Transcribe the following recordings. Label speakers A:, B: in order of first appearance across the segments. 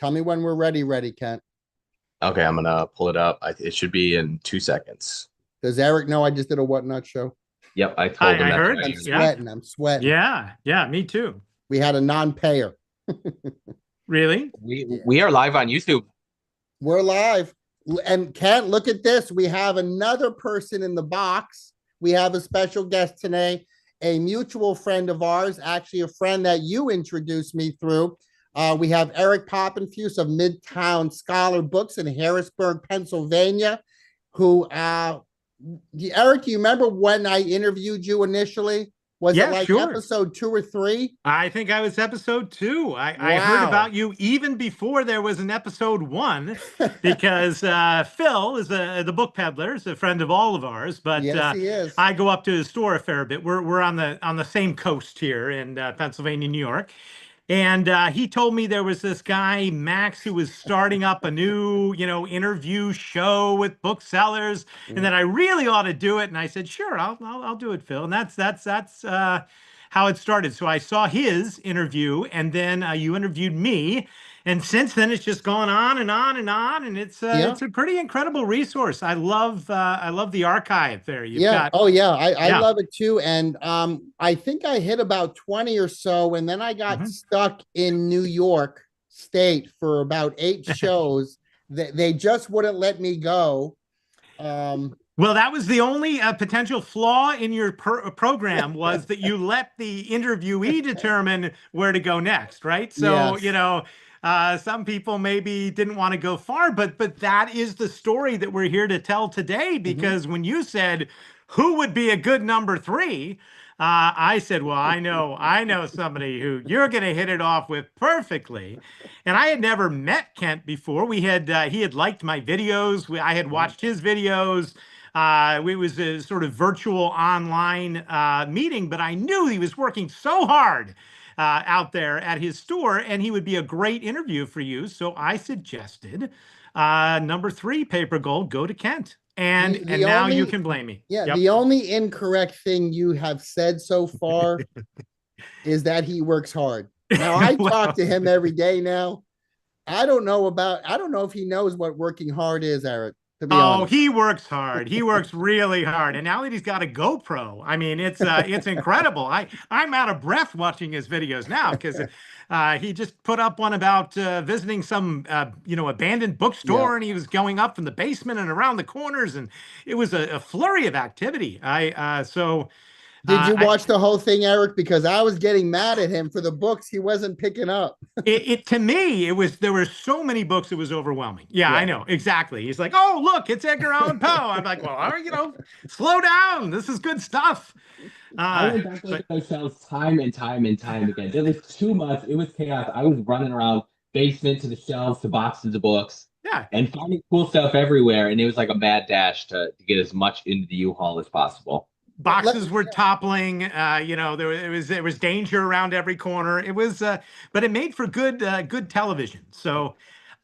A: Tell me when we're ready, Kent.
B: Okay, I'm gonna pull it up. It should be in 2 seconds.
A: Does Eric know I just did a whatnot show?
B: Yep, I told him
C: I
B: that's
C: heard.
B: what
A: I'm
B: you.
C: Yeah.
A: sweating. I'm sweating.
C: Yeah. Me too.
A: We had a non-payer.
C: Really?
B: We are live on YouTube.
A: We're live. And Kent, look at this. We have another person in the box. We have a special guest today, a mutual friend of ours, actually a friend that you introduced me through. We have Eric Papenfuse of Midtown Scholar Books in Harrisburg, Pennsylvania, who, Eric, do you remember when I interviewed you initially? Was it like
C: sure.
A: episode 2 or 3?
C: I think I was episode 2. I heard
A: Wow.
C: about you even before there was an episode 1, because Phil is the book peddler, is a friend of all of ours. But
A: Yes, he is.
C: I go up to his store a fair bit. We're on the same coast here in Pennsylvania, New York. And he told me there was this guy, Max, who was starting up a new, interview show with booksellers, and that I really ought to do it. And I said, sure, I'll do it, Phil. And that's how it started. So I saw his interview, and then you interviewed me. And since then, it's just gone on and on and on, and it's a pretty incredible resource. I love the archive there. You've got,
A: I love it too. And I think I hit about 20 or so, and then I got stuck in New York State for about 8 shows. They just wouldn't let me go.
C: Well, that was the only potential flaw in your program, was that you let the interviewee determine where to go next, right? So, some people maybe didn't want to go far, but that is the story that we're here to tell today. Because when you said who would be a good number 3, I said, well, I know somebody who you're going to hit it off with perfectly. And I had never met Kent before. He had liked my videos. I had watched his videos. It was a sort of virtual online meeting, but I knew he was working so hard out there at his store, and he would be a great interview for you. So I suggested number 3, Paper Gold, go to Kent. And now you can blame me.
A: Yeah, the only incorrect thing you have said so far is that he works hard. Now, I talk to him every day now. I don't know if he knows what working hard is, Eric.
C: Oh, he works hard. He works really hard. And now that he's got a GoPro, I mean, it's incredible. I'm out of breath watching his videos now, because he just put up one about visiting some abandoned bookstore, and he was going up from the basement and around the corners, and it was a flurry of activity.
A: Did you watch the whole thing, Eric? Because I was getting mad at him for the books he wasn't picking up.
C: To me, there were so many books, it was overwhelming. Yeah, I know. Exactly. He's like, oh, look, it's Edgar Allan Poe. I'm like, well, slow down. This is good stuff.
D: I went back to those shelves time and time and time again. There was too much. It was chaos. I was running around basement to the shelves to boxes of books.
C: Yeah.
D: And finding cool stuff everywhere. And it was like a mad dash to get as much into the U-Haul as possible.
C: Boxes were toppling. There was danger around every corner. It was, but it made for good television. So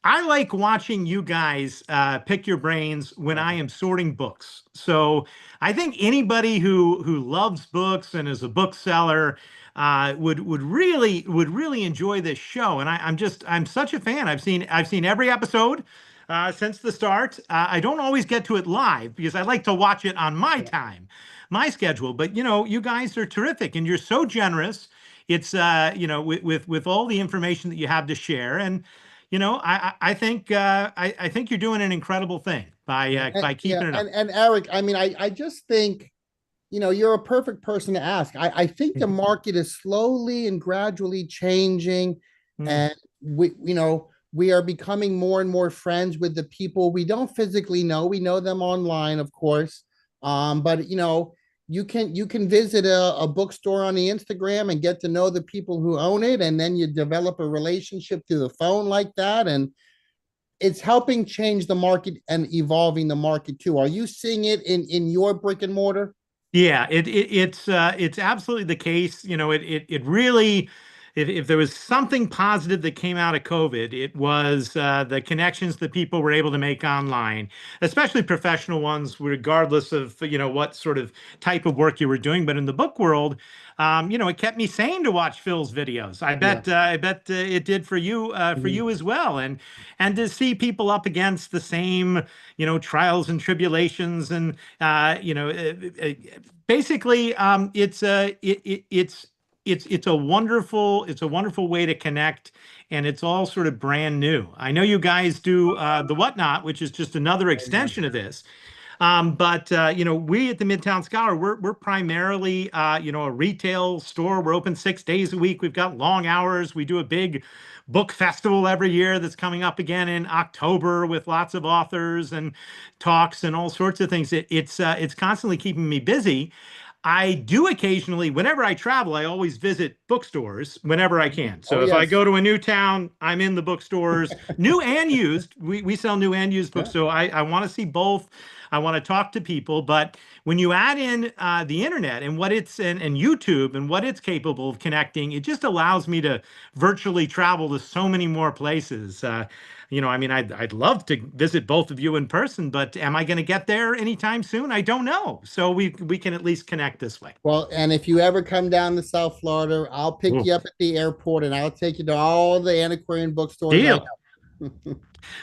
C: I like watching you guys pick your brains when I am sorting books. So I think anybody who loves books and is a bookseller would really enjoy this show. And I'm such a fan. I've seen every episode since the start. I don't always get to it live because I like to watch it on my time, my schedule. But you guys are terrific, and you're so generous. It's with all the information that you have to share, and I think you're doing an incredible thing by keeping it up.
A: And Eric, I mean, I just think you're a perfect person to ask. I think the market is slowly and gradually changing, and we are becoming more and more friends with the people we don't physically know. We know them online, of course. But you can visit a bookstore on the Instagram and get to know the people who own it, and then you develop a relationship through the phone like that, and it's helping change the market and evolving the market too. Are you seeing it in your brick and mortar?
C: Yeah, it's absolutely the case. It really if there was something positive that came out of COVID, it was the connections that people were able to make online, especially professional ones, regardless of what sort of type of work you were doing. But in the book world, it kept me sane to watch Phil's videos. I bet it did for you as well, and to see people up against the same trials and tribulations, and basically it's a wonderful way to connect, and it's all sort of brand new. I know you guys do the Whatnot, which is just another extension of this. But we at the Midtown Scholar, we're primarily a retail store. We're open 6 days a week. We've got long hours. We do a big book festival every year that's coming up again in October with lots of authors and talks and all sorts of things. It's constantly keeping me busy. I do occasionally, whenever I travel, I always visit bookstores whenever I can. So if I go to a new town, I'm in the bookstores, new and used. We sell new and used books. So I want to see both. I want to talk to people. But when you add in the internet and what it's and YouTube and what it's capable of connecting, it just allows me to virtually travel to so many more places. I'd love to visit both of you in person, but am I going to get there anytime soon? I don't know. So we can at least connect this way.
A: Well, and if you ever come down to South Florida, I'll pick you up at the airport and I'll take you to all the antiquarian bookstores.
C: Deal.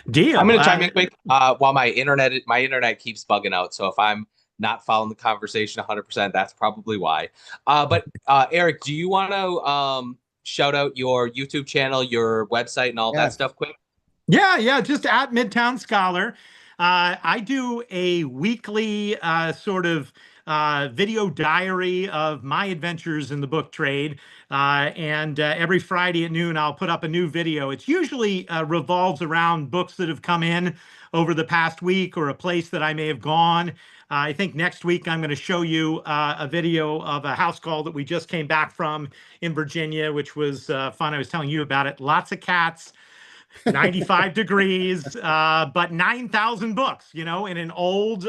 C: Deal.
B: I'm going to chime in quick while my internet keeps bugging out. So if I'm not following the conversation 100%, that's probably why. But Eric, do you want to shout out your YouTube channel, your website, and all that stuff quick?
C: Yeah, just at Midtown Scholar. I do a weekly sort of video diary of my adventures in the book trade. And every Friday at noon, I'll put up a new video. It's usually revolves around books that have come in over the past week or a place that I may have gone. I think next week I'm going to show you a video of a house call that we just came back from in Virginia, which was fun. I was telling you about it. Lots of cats. 95 degrees, but 9,000 books, in an old,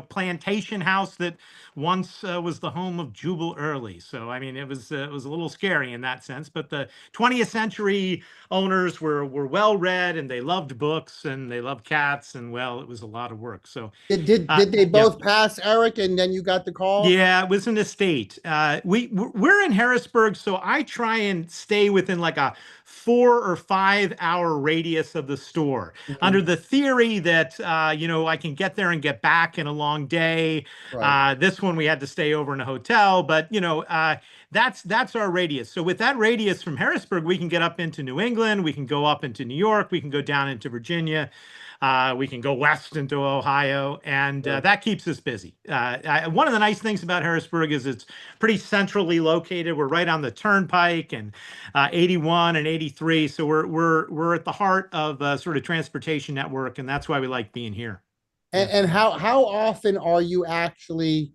C: plantation house that once was the home of Jubal Early. So, I mean, it was a little scary in that sense, but the 20th century owners were well read, and they loved books and they loved cats, and well, it was a lot of work. So
A: did they both pass, Eric, and then you got the call?
C: Yeah, it was an estate. We're in Harrisburg, so I try and stay within like a 4 or 5 hour radius of the store, under the theory that I can get there and get back in a long day. This one we had to stay over in a hotel, but that's our radius. So with that radius from Harrisburg, we can get up into New England, we can go up into New York, we can go down into Virginia. We can go west into Ohio, and that keeps us busy. One of the nice things about Harrisburg is it's pretty centrally located. We're right on the Turnpike and 81 and 83, so we're at the heart of sort of transportation network, and that's why we like being here.
A: And how often are you actually,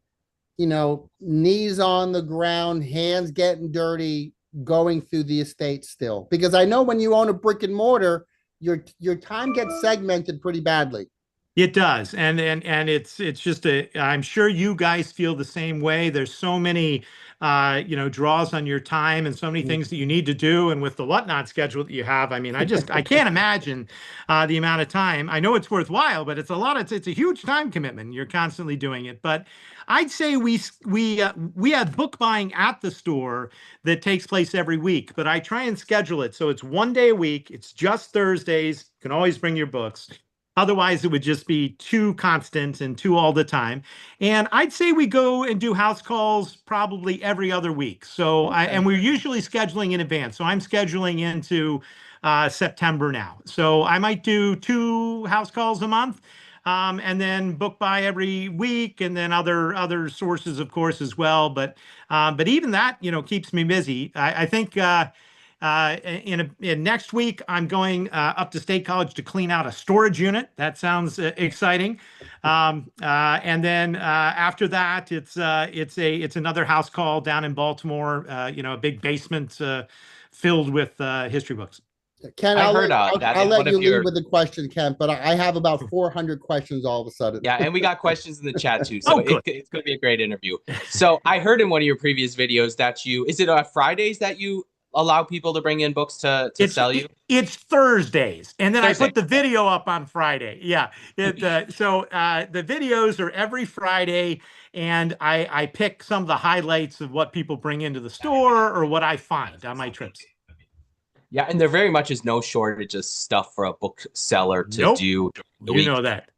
A: knees on the ground, hands getting dirty, going through the estate still? Because I know when you own a brick and mortar, your time gets segmented pretty badly.
C: It does, and it's just I'm sure you guys feel the same way. There's so many draws on your time and so many things that you need to do, and with the Whatnot schedule that you have, I mean, I can't imagine the amount of time. I know it's worthwhile, but it's a huge time commitment. You're constantly doing it. But I'd say we have book buying at the store that takes place every week, but I try and schedule it so it's 1 day a week. It's just Thursdays. You can always bring your books. Otherwise, it would just be too constant and too all the time. And I'd say we go and do house calls probably every other week. So, and we're usually scheduling in advance. So I'm scheduling into September now. So I might do 2 house calls a month, and then book buy every week, and then other sources, of course, as well. But even that, keeps me busy. I think. In next week, I'm going up to State College to clean out a storage unit. That sounds exciting. And then after that, it's another house call down in Baltimore. A big basement filled with history books.
A: Ken,
B: I heard that
A: I'll
B: in
A: let
B: one
A: you
B: of
A: lead
B: your
A: with the question, Ken, but I have about 400 questions all of a sudden.
B: yeah, and we got questions in the chat too,
C: Oh,
B: so
C: good.
B: it's going to be a great interview. So I heard in one of your previous videos that is it Fridays that you allow people to bring in books to sell you?
C: It's Thursdays, and then
B: Thursday.
C: I put the video up on Friday. Yeah, so the videos are every Friday, and I pick some of the highlights of what people bring into the store or what I find on my trips.
B: Yeah, and there very much is no shortage of stuff for a bookseller to
C: Nope.
B: do during the
C: You
B: week.
C: know that.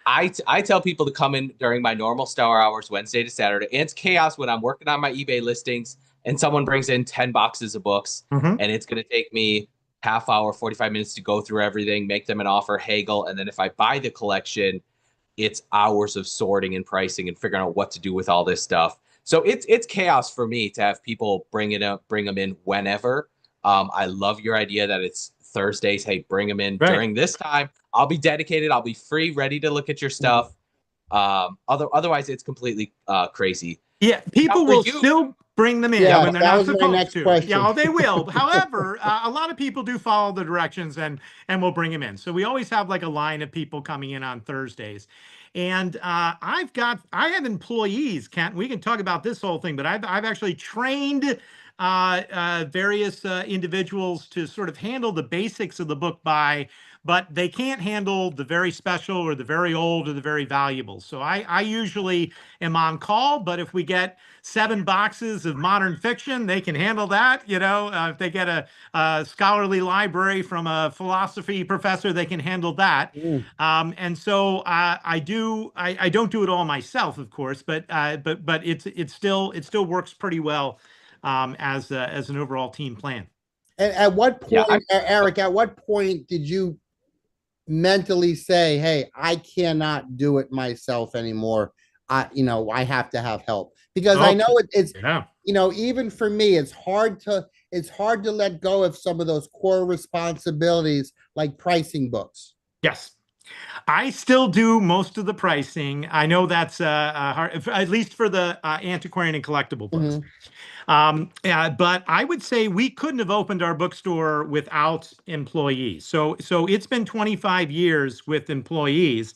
B: I tell people to come in during my normal store hours, Wednesday to Saturday. And it's chaos when I'm working on my eBay listings and someone brings in 10 boxes of books, and it's going to take me half hour, 45 minutes to go through everything, make them an offer, haggle. And then if I buy the collection, it's hours of sorting and pricing and figuring out what to do with all this stuff. So it's chaos for me to have people bring them in whenever. I love your idea that it's Thursdays. Hey, bring them in during this time. I'll be dedicated. I'll be free, ready to look at your stuff. Otherwise, it's completely crazy.
C: Yeah, people will still bring them in when they're not supposed to.
A: Question.
C: Yeah, they will. However, a lot of people do follow the directions and will bring them in. So we always have like a line of people coming in on Thursdays. And I have employees, Kent. We can talk about this whole thing, but I've actually trained various individuals to sort of handle the basics of the book buy, but they can't handle the very special or the very old or the very valuable. So I usually am on call, but if we get 7 boxes of modern fiction, they can handle that. If they get a scholarly library from a philosophy professor, they can handle that. And so I don't do it all myself, of course, but it still works pretty well as an overall team plan.
A: And at what point, Eric, at what point did you mentally say, hey, I cannot do it myself anymore? I have to have help, because I know it's even for me, it's hard to let go of some of those core responsibilities like pricing books.
C: Yes. I still do most of the pricing. I know that's hard, at least for the antiquarian and collectible books. But I would say we couldn't have opened our bookstore without employees. So it's been 25 years with employees.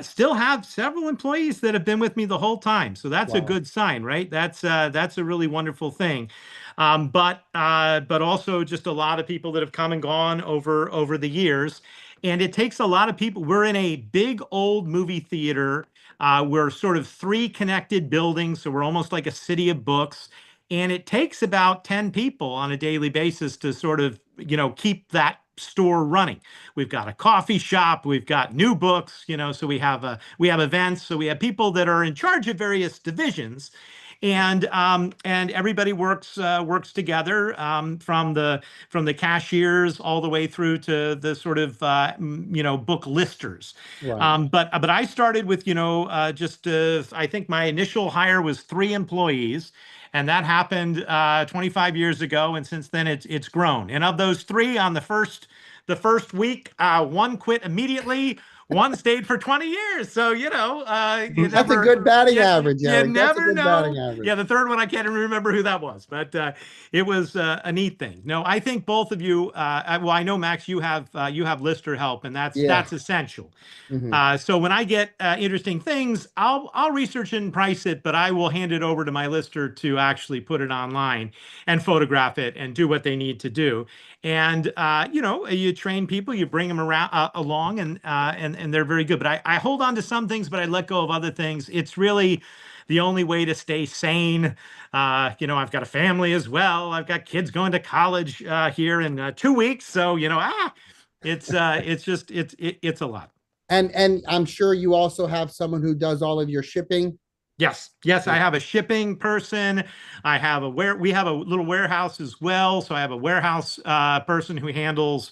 C: Still have several employees that have been with me the whole time. So that's a good sign, right? That's a really wonderful thing. But also just a lot of people that have come and gone over the years. And it takes a lot of people. We're in a big old movie theater. We're sort of 3 connected buildings, so we're almost like a city of books. And it takes about 10 people on a daily basis to sort of, keep that store running. We've got a coffee shop, we've got new books, so we have events, so we have people that are in charge of various divisions. And everybody works together, from the cashiers all the way through to the sort of book listers. But I started with I think my initial hire was 3 employees, and that happened 25 years ago, and since then it's grown. And of those 3, on the first week, 1 quit immediately. 1 stayed for 20 years. So,
A: that's a good batting average.
C: You never know. Yeah, the 3rd one, I can't even remember who that was, but it was a neat thing. No, I think both of you, well, I know, Max, you have lister help, and that's essential. So when I get interesting things, I'll research and price it, but I will hand it over to my lister to actually put it online and photograph it and do what they need to do. And you train people, you bring them around along, and they're very good. But I hold on to some things, but I let go of other things. It's really the only way to stay sane. I've got a family as well. I've got kids going to college here in 2 weeks. So it's a lot.
A: And I'm sure you also have someone who does all of your shipping.
C: Yes. I have a shipping person. We have a little warehouse as well. So I have a warehouse person who handles,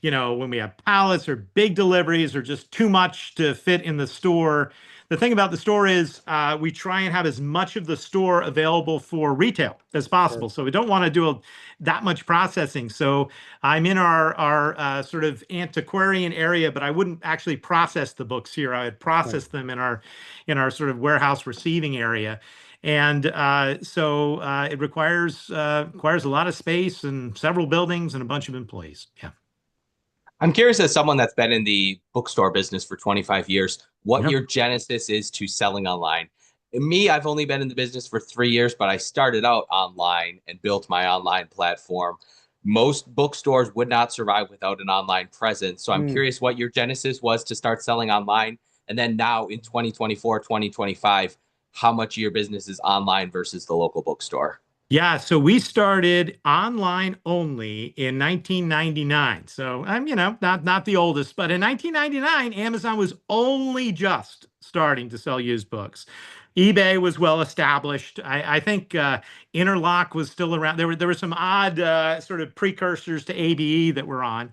C: when we have pallets or big deliveries or just too much to fit in the store. The thing about the store is we try and have as much of the store available for retail as possible. So we don't want to do that much processing. So I'm in our sort of antiquarian area, but I wouldn't actually process the books here. I would process them in our sort of warehouse receiving area. And so it requires a lot of space and several buildings and a bunch of employees. Yeah.
B: I'm curious, as someone that's been in the bookstore business for 25 years, what
C: Yeah.
B: your genesis is to selling online. Me, I've only been in the business for 3 years, but I started out online and built my online platform. Most bookstores would not survive without an online presence. So I'm curious what your genesis was to start selling online. And then now in 2024, 2025, how much of your business is online versus the local bookstore?
C: Yeah, so we started online only in 1999. So I'm, not the oldest, but in 1999, Amazon was only just starting to sell used books. eBay was well established. I think Interlock was still around. There were some odd sort of precursors to ABE that were on.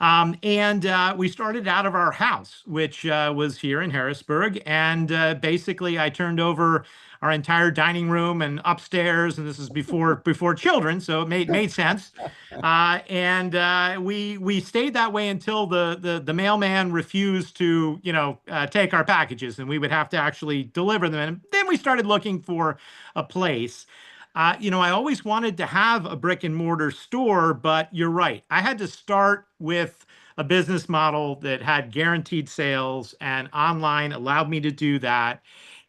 C: And we started out of our house, which was here in Harrisburg. And basically, I turned over our entire dining room and upstairs, and this is before children, so it made sense. And we stayed that way until the mailman refused to take our packages, and we would have to actually deliver them. And then we started looking for a place. I always wanted to have a brick and mortar store, but you're right. I had to start with a business model that had guaranteed sales, and online allowed me to do that.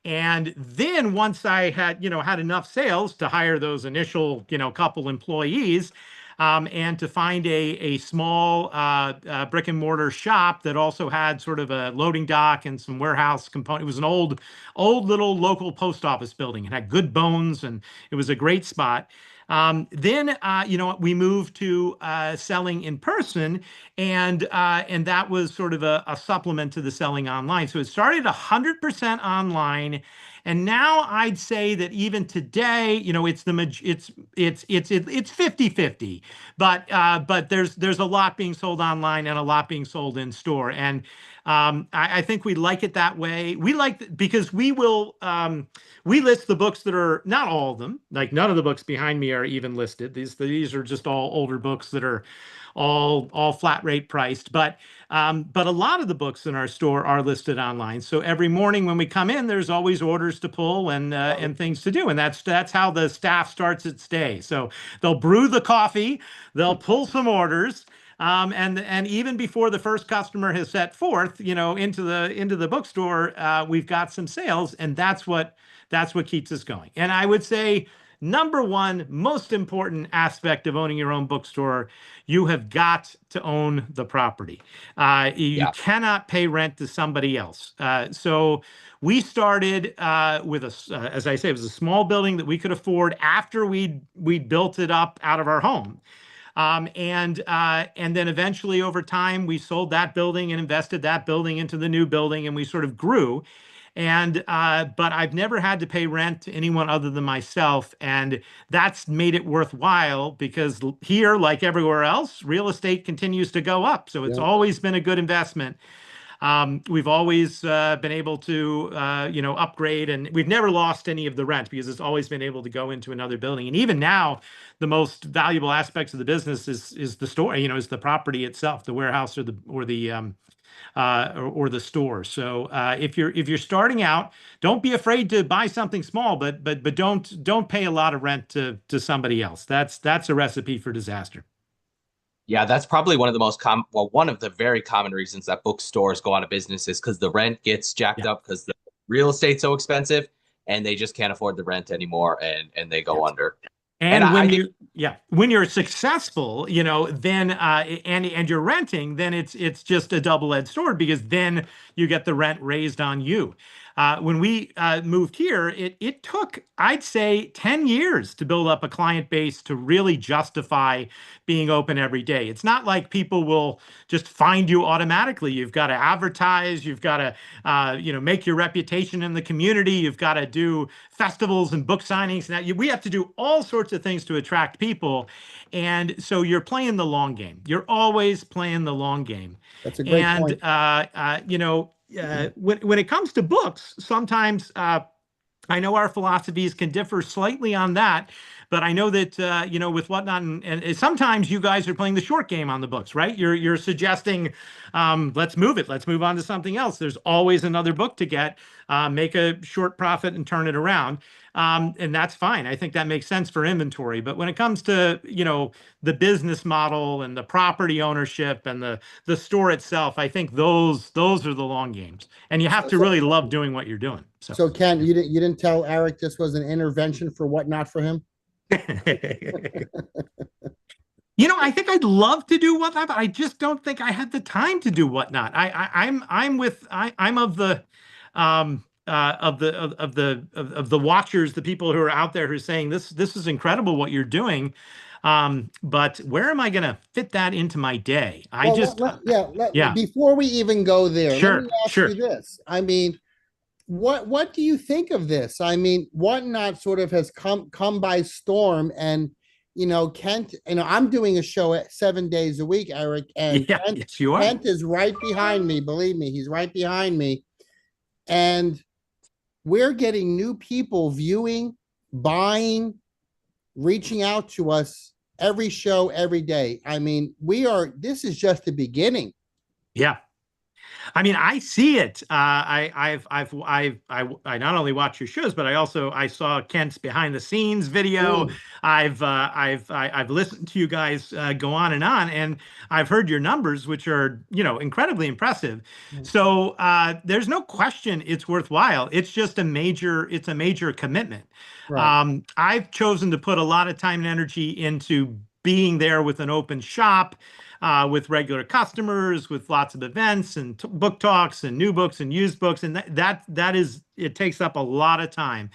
C: And then once I had enough sales to hire those initial, couple employees, and to find a small brick and mortar shop that also had sort of a loading dock and some warehouse component. It was an old little local post office building. It had good bones, and it was a great spot. Then we moved to selling in person, and that was sort of a supplement to the selling online. So it started 100% online, and now I'd say that even today, it's 50-50, but there's a lot being sold online and a lot being sold in store. And I think we like it that way. We like because we list the books that are not all of them. Like none of the books behind me are even listed. These are just all older books that are all flat rate priced. But a lot of the books in our store are listed online. So every morning when we come in, there's always orders to pull and things to do. And that's how the staff starts its day. So they'll brew the coffee, they'll pull some orders. And even before the first customer has set forth, into the bookstore, we've got some sales, and that's what keeps us going. And I would say, number one, most important aspect of owning your own bookstore, you have got to own the property. You cannot pay rent to somebody else. So we started with as I say, it was a small building that we could afford after we built it up out of our home. And then eventually over time, we sold that building and invested that building into the new building, and we sort of grew. And but I've never had to pay rent to anyone other than myself, and that's made it worthwhile because here, like everywhere else, real estate continues to go up. So it's always been a good investment. We've always been able to, upgrade, and we've never lost any of the rent because it's always been able to go into another building. And even now, the most valuable aspects of the business is the store, is the property itself, the warehouse or the store. So if you're starting out, don't be afraid to buy something small, but don't pay a lot of rent to somebody else. That's a recipe for disaster.
B: Yeah, that's probably one of the most one of the very common reasons that bookstores go out of business is because the rent gets jacked up because the real estate's so expensive and they just can't afford the rent anymore and they go under.
C: And when you're successful, then and you're renting, then it's just a double-edged sword because then you get the rent raised on you. When we moved here, it took, I'd say, 10 years to build up a client base to really justify being open every day. It's not like people will just find you automatically. You've got to advertise. You've got to, make your reputation in the community. You've got to do festivals and book signings. Now we have to do all sorts of things to attract people. And so you're playing the long game. You're always playing the long game.
A: That's a great point.
C: When it comes to books, sometimes I know our philosophies can differ slightly on that, but I know that you know, with Whatnot, and sometimes you guys are playing the short game on the books, right? You're suggesting, let's move it, let's move on to something else. There's always another book to get, make a short profit and turn it around. And that's fine. I think that makes sense for inventory. But when it comes to, you know, the business model and the property ownership and the store itself, I think those are the long games. And you have to really love doing what you're doing.
A: So Ken, you didn't tell Eric this was an intervention for Whatnot for him?
C: You know, I think I'd love to do Whatnot, but I just don't think I had the time to do Whatnot. I'm of the of the watchers, the people who are out there who are saying this is incredible what you're doing. But where am I going to fit that into my day?
A: Before we even go there,
C: sure,
A: let me ask you this. I mean, what do you think of this? I mean, Whatnot sort of has come by storm, and you know, Kent, you know, I'm doing a show at 7 days a week, Eric, and
C: yes, you are.
A: Kent is right behind me. Believe me, he's right behind me. And we're getting new people viewing, buying, reaching out to us every show, every day. I mean, this is just the beginning.
C: Yeah. I mean, I see it. I not only watch your shows, but I saw Kent's behind the scenes video.
A: Ooh.
C: I've listened to you guys go on, and I've heard your numbers, which are, you know, incredibly impressive. So there's no question it's worthwhile. It's just a major commitment. Right. I've chosen to put a lot of time and energy into being there with an open shop, with regular customers, with lots of events and book talks and new books and used books. And it takes up a lot of time.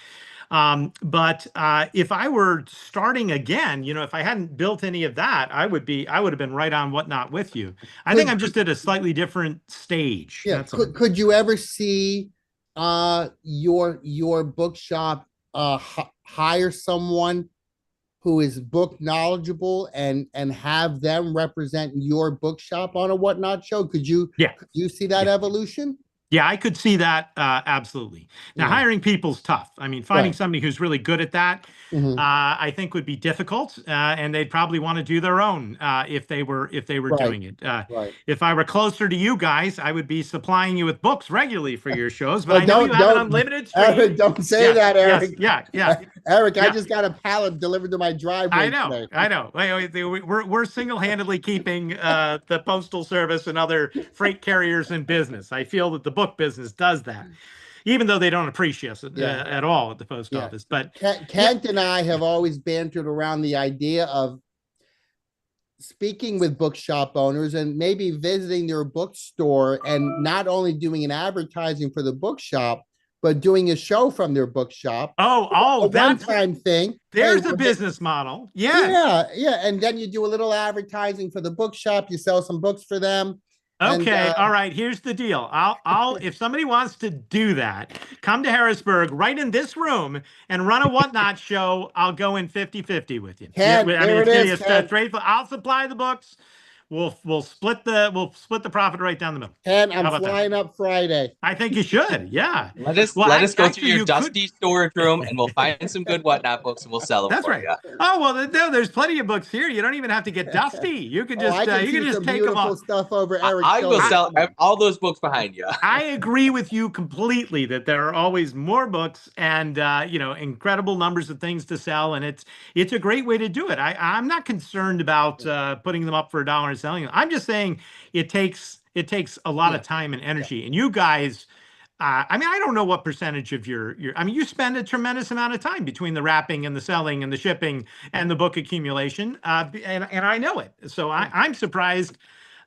C: But if I were starting again, you know, if I hadn't built any of that, I would have been right on Whatnot with you. I think I'm just at a slightly different stage.
A: Yeah. Could you ever see your bookshop hire someone who is book knowledgeable and have them represent your bookshop on a Whatnot show? Could you see that evolution?
C: Yeah, I could see that, absolutely. Now, hiring people's tough. I mean, finding somebody who's really good at that, I think would be difficult, and they'd probably want to do their own if they were doing it. If I were closer to you guys, I would be supplying you with books regularly for your shows. But I know you have an unlimited stream.
A: Eric, don't say that, Eric.
C: Yes,
A: Eric, I just got a pallet delivered to my driveway.
C: I know. We're single-handedly keeping the Postal Service and other freight carriers in business. I feel that the book business does that, even though they don't appreciate it at all at the post office. But
A: Kent and I have always bantered around the idea of speaking with bookshop owners and maybe visiting their bookstore and not only doing an advertising for the bookshop, but doing a show from their bookshop.
C: Oh,
A: that's one-time thing.
C: There's a business model.
A: Yeah. And then you do a little advertising for the bookshop. You sell some books for them.
C: Okay, all right, here's the deal. I'll if somebody wants to do that, come to Harrisburg right in this room and run a Whatnot show. I'll go in 50-50 with you. I'll supply the books. We'll split the profit right down the middle.
A: And I'm flying up Friday.
C: I think you should. Yeah.
B: Let us go to your dusty storage room, and we'll find some good Whatnot books, and we'll sell them.
C: That's right.
B: You.
C: Oh well, there's plenty of books here. You don't even have to get dusty. You can just take them off.
A: Stuff over Eric.
B: I will sell all those books behind you.
C: I agree with you completely that there are always more books and you know, incredible numbers of things to sell, and it's a great way to do it. I'm not concerned about putting them up for $1 and selling them. I'm just saying it takes a lot of time and energy, and you guys. I mean, I don't know what percentage of your. I mean, you spend a tremendous amount of time between the wrapping and the selling and the shipping and the book accumulation, and I know it. So I'm surprised.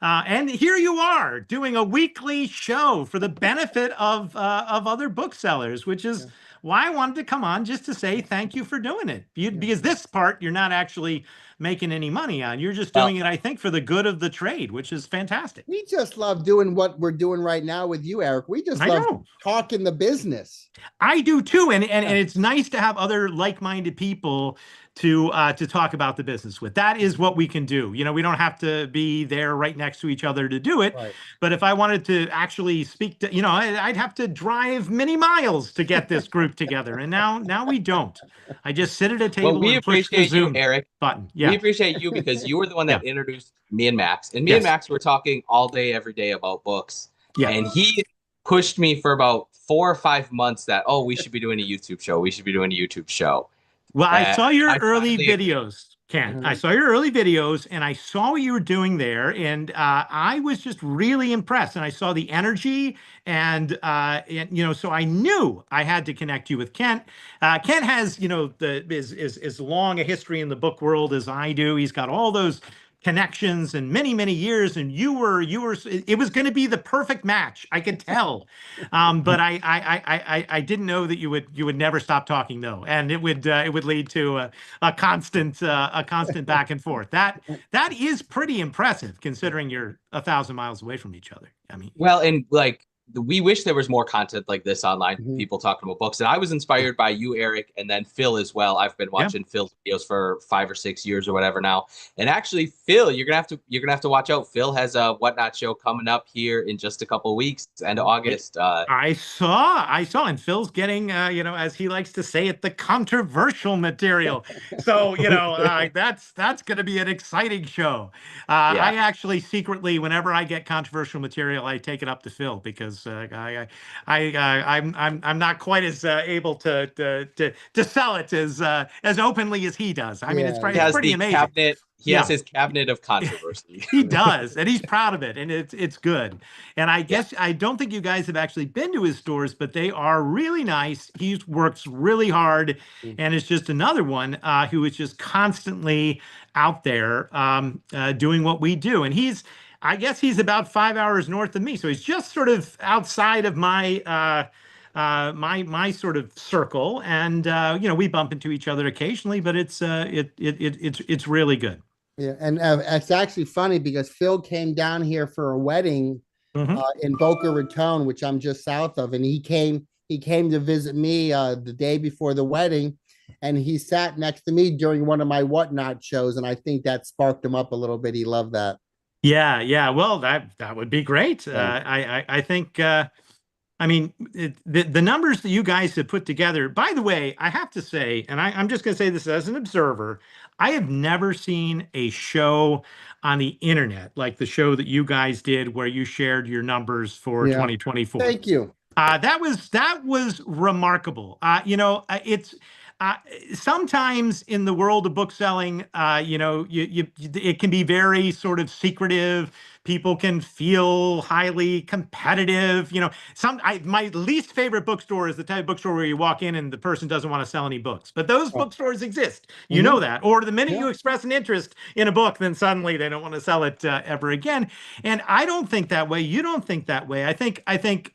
C: And here you are doing a weekly show for the benefit of other booksellers, which is why I wanted to come on, just to say thank you for doing it. Because this part you're not actually making any money on. You're just doing it, I think, for the good of the trade, which is fantastic.
A: We just love doing what we're doing right now with you, Eric. We just love talking the business.
C: I do too. And it's nice to have other like-minded people to talk about the business with. That is what we can do. You know, we don't have to be there right next to each other to do it.
A: Right.
C: But if I wanted to actually speak to, you know, I'd have to drive many miles to get this group together. And now we don't. I just sit at a table
B: we
C: and push the
B: appreciate you,
C: Zoom
B: Eric.
C: button.
B: We appreciate you because you were the one that introduced me and Max. And me and Max were talking all day, every day about books. Yeah. And he pushed me for about 4 or 5 months that, oh, we should be doing a YouTube show. We should be doing a YouTube show.
C: Well, I saw your early videos, Ken. I saw your early videos and I saw what you were doing there. And I was just really impressed. And I saw the energy and you know, so I knew I had to connect you with Kent. Kent has, you know, as long a history in the book world as I do. He's got all those connections and many years, and you were it was going to be the perfect match. I could tell, but I didn't know that you would never stop talking though, and it would lead to a constant back and forth. That is pretty impressive considering you're 1,000 miles away from each other. I mean,
B: well, and like we wish there was more content like this online, people talking about books. And I was inspired by you, Eric, and then Phil as well. I've been watching Phil's videos for 5 or 6 years or whatever now. And actually, Phil, you're gonna have to watch out. Phil has a Whatnot show coming up here in just a couple of weeks, end of August.
C: I saw, and Phil's getting, you know, as he likes to say it, the controversial material. So, you know, that's going to be an exciting show. I actually secretly, whenever I get controversial material, I take it up to Phil because I'm not quite as able to sell it as openly as he does. I mean, it's pretty amazing.
B: He has his cabinet of controversy.
C: He does, and he's proud of it, and it's good. And I guess I don't think you guys have actually been to his stores, but they are really nice. He works really hard, and is just another one who is just constantly out there doing what we do. And I guess he's about 5 hours north of me, so he's just sort of outside of my my sort of circle, and you know, we bump into each other occasionally, but it's really good.
A: Yeah, and it's actually funny because Phil came down here for a wedding in Boca Raton, which I'm just south of, and he came to visit me the day before the wedding, and he sat next to me during one of my Whatnot shows, and I think that sparked him up a little bit. He loved that. Yeah.
C: Well, that would be great. Yeah. I think. I mean, the numbers that you guys have put together, by the way, I have to say, and I'm just going to say this as an observer, I have never seen a show on the internet like the show that you guys did where you shared your numbers for 2024.
A: Thank you.
C: That was remarkable. You know, it's sometimes in the world of book selling, you know, it can be very sort of secretive. People can feel highly competitive. You know, my least favorite bookstore is the type of bookstore where you walk in and the person doesn't want to sell any books. But those bookstores exist. You know that. Or the minute you express an interest in a book, then suddenly they don't want to sell it ever again. And I don't think that way. You don't think that way. I think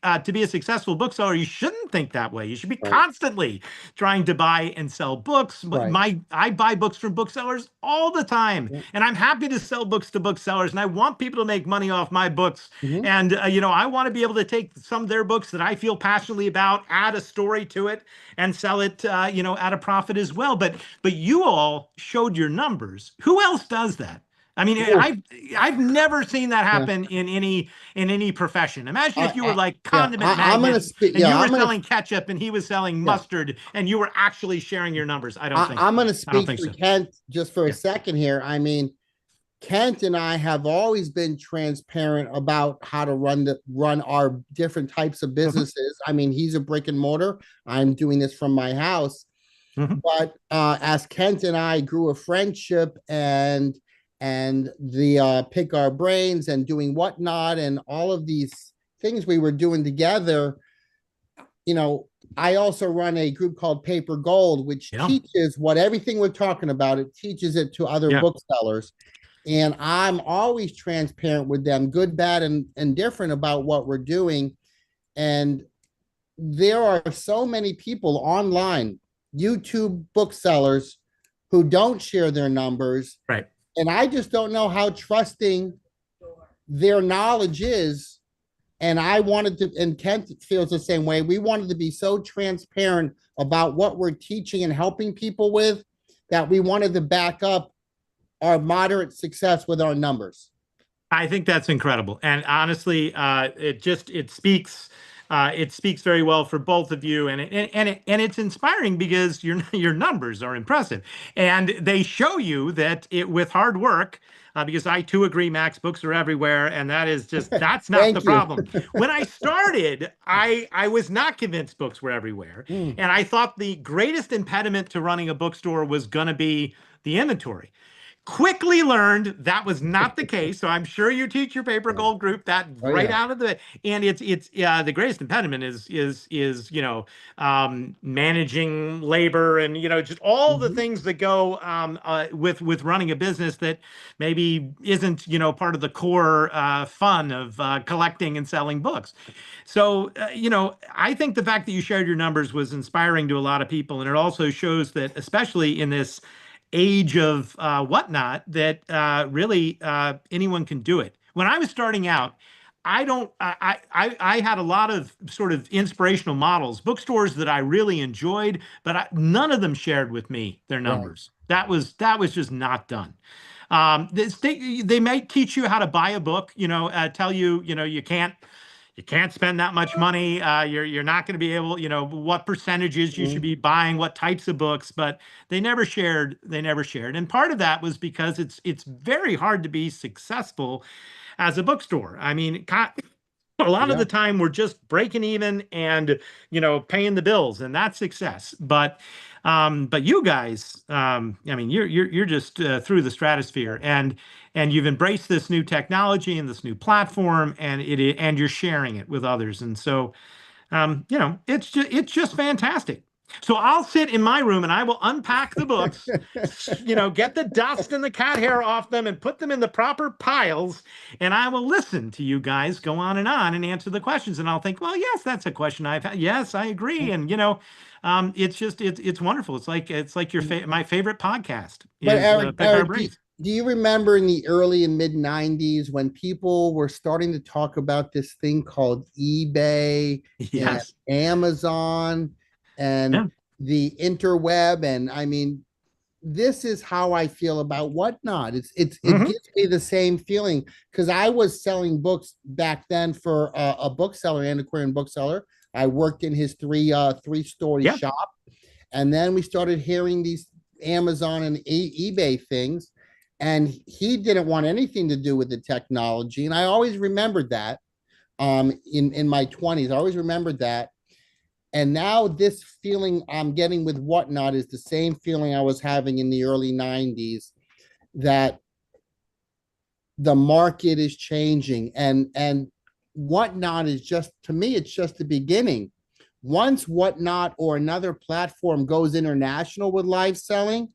C: to be a successful bookseller, you shouldn't think that way. You should be constantly trying to buy and sell books. I buy books from booksellers all the time, and I'm happy to sell books to booksellers, and I want people to make money off my books. And you know, I want to be able to take some of their books that I feel passionately about, add a story to it, and sell it you know, at a profit as well. But you all showed your numbers. Who else does that? I mean, I've never seen that happen in any profession. Imagine if you were like Condiment Magnets, and you were selling ketchup and he was selling mustard, and you were actually sharing your numbers. I don't think
A: I'm going to speak for Kent just for a second here. I mean, Kent and I have always been transparent about how to run our different types of businesses. I mean, he's a brick and mortar. I'm doing this from my house. But as Kent and I grew a friendship and the pick our brains and doing Whatnot and all of these things we were doing together, you know, I also run a group called Paper Gold, which teaches what everything we're talking about. It teaches it to other booksellers. And I'm always transparent with them, good, bad, and different about what we're doing. And there are so many people online, YouTube booksellers, who don't share their numbers.
C: Right.
A: And I just don't know how trusting their knowledge is. And I wanted to, and Kent feels the same way. We wanted to be so transparent about what we're teaching and helping people with, that we wanted to back up our moderate success with our numbers.
C: I think that's incredible. And honestly, it speaks very well for both of you, and it's inspiring because your numbers are impressive, and they show you that with hard work. Because I too agree, Max, books are everywhere, and that's not the problem. When I started, I was not convinced books were everywhere, and I thought the greatest impediment to running a bookstore was going to be the inventory. Quickly learned that was not the case. So I'm sure you teach your paper gold group that out of the, and it's the greatest impediment is managing labor and just all the things that go with running a business that maybe isn't part of the core fun of collecting and selling books. So I think the fact that you shared your numbers was inspiring to a lot of people, and it also shows that, especially in this age of whatnot, that really anyone can do it. When I was starting out, I had a lot of sort of inspirational models, bookstores that I really enjoyed, but none of them shared with me their numbers. That was just not done. They might teach you how to buy a book, tell you, you can't spend that much money. You're not going to be able, what percentages you should be buying, what types of books, but they never shared. And part of that was because it's very hard to be successful as a bookstore. I mean, a lot of the time we're just breaking even and, paying the bills, and that's success. But you guys, I mean, you're just through the stratosphere, and you've embraced this new technology and this new platform, and you're sharing it with others. And so, it's just fantastic. So I'll sit in my room and I will unpack the books, get the dust and the cat hair off them and put them in the proper piles. And I will listen to you guys go on and answer the questions. And I'll think, well, yes, that's a question I've had. Yes, I agree. And, it's wonderful. It's like my favorite podcast.
A: But Eric, do you remember in the early and mid 90s when people were starting to talk about this thing called eBay and Amazon and the interweb? And I mean, this is how I feel about Whatnot. It gives me the same feeling, because I was selling books back then for a bookseller, antiquarian bookseller. I worked in his three-story shop, and then we started hearing these Amazon and eBay things, and he didn't want anything to do with the technology. And I always remembered that in my 20s. I always remembered that. And now this feeling I'm getting with Whatnot is the same feeling I was having in the early 90s, that the market is changing, and Whatnot is just, to me, it's just the beginning. Once Whatnot or another platform goes international with live selling,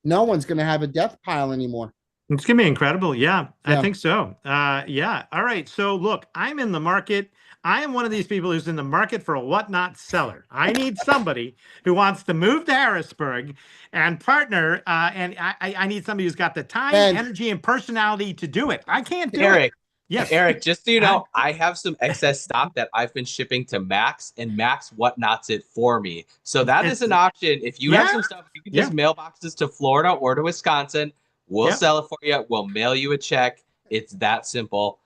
A: no one's going to have a death pile anymore.
C: It's going to be incredible. Yeah, I think so. Yeah. All right. So look, I'm in the market. I am one of these people who's in the market for a Whatnot seller. I need somebody who wants to move to Harrisburg and partner. And I need somebody who's got the time, energy, and personality to do it. I can't do it. Yes.
B: Eric, just so you know, I have some excess stock that I've been shipping to Max, and Max Whatnots it for me. So that is an option. If you have some stuff, you can just mailboxes to Florida or to Wisconsin. We'll sell it for you. We'll mail you a check. It's that simple.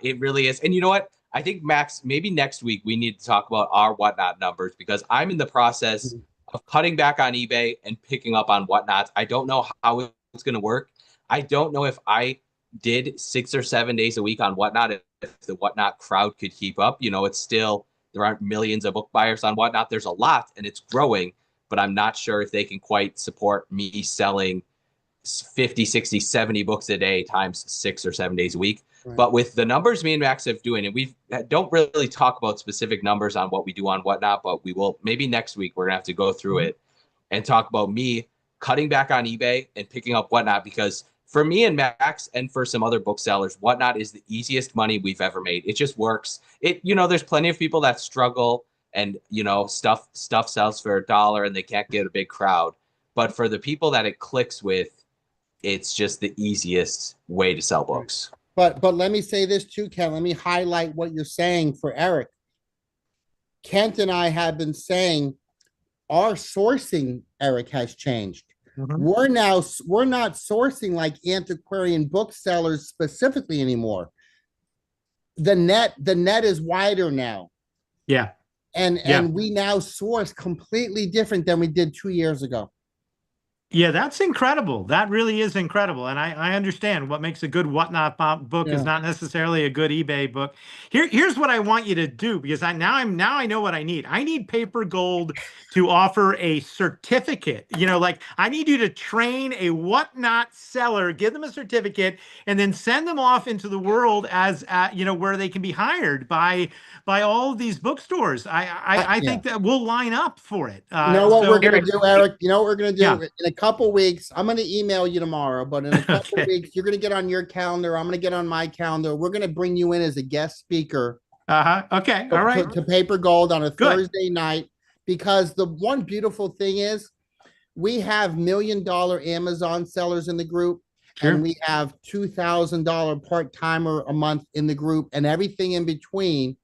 B: It really is. And you know what? I think, Max, maybe next week we need to talk about our Whatnot numbers, because I'm in the process of cutting back on eBay and picking up on Whatnots. I don't know how it's going to work. I don't know if I did 6 or 7 days a week on Whatnot, if the Whatnot crowd could keep up. It's still, there aren't millions of book buyers on Whatnot. There's a lot, and it's growing, but I'm not sure if they can quite support me selling 50, 60, 70 books a day times 6 or 7 days a week. Right. But with the numbers me and Max have doing, and we don't really talk about specific numbers on what we do on Whatnot, but we will, maybe next week we're gonna have to go through it and talk about me cutting back on eBay and picking up Whatnot, because for me and Max and for some other booksellers, Whatnot is the easiest money we've ever made. It just works. There's plenty of people that struggle, and stuff sells for $1 and they can't get a big crowd. But for the people that it clicks with, it's just the easiest way to sell books.
A: But let me say this too, Ken. Let me highlight what you're saying for Eric. Kent and I have been saying our sourcing, Eric, has changed. we're not sourcing like antiquarian booksellers specifically anymore. The net is wider now.
C: Yeah.
A: And we now source completely different than we did 2 years ago.
C: Yeah, that's incredible. That really is incredible. And I understand what makes a good Whatnot book is not necessarily a good eBay book. Here's what I want you to do, because now I know what I need. I need Paper Gold to offer a certificate. You know, like I need you to train a Whatnot seller, give them a certificate, and then send them off into the world as you know, where they can be hired by all of these bookstores. I think that we'll line up for it.
A: You know what we're going to do, Eric? You know what we're going to do? In a couple weeks, I'm going to email you tomorrow, but in a couple weeks, you're going to get on your calendar. I'm going to get on my calendar. We're going to bring you in as a guest speaker.
C: Okay. All right.
A: To Paper Gold on a Thursday night, because the one beautiful thing is we have $1 million Amazon sellers in the group. And we have $2,000 part-timer a month in the group and everything in between.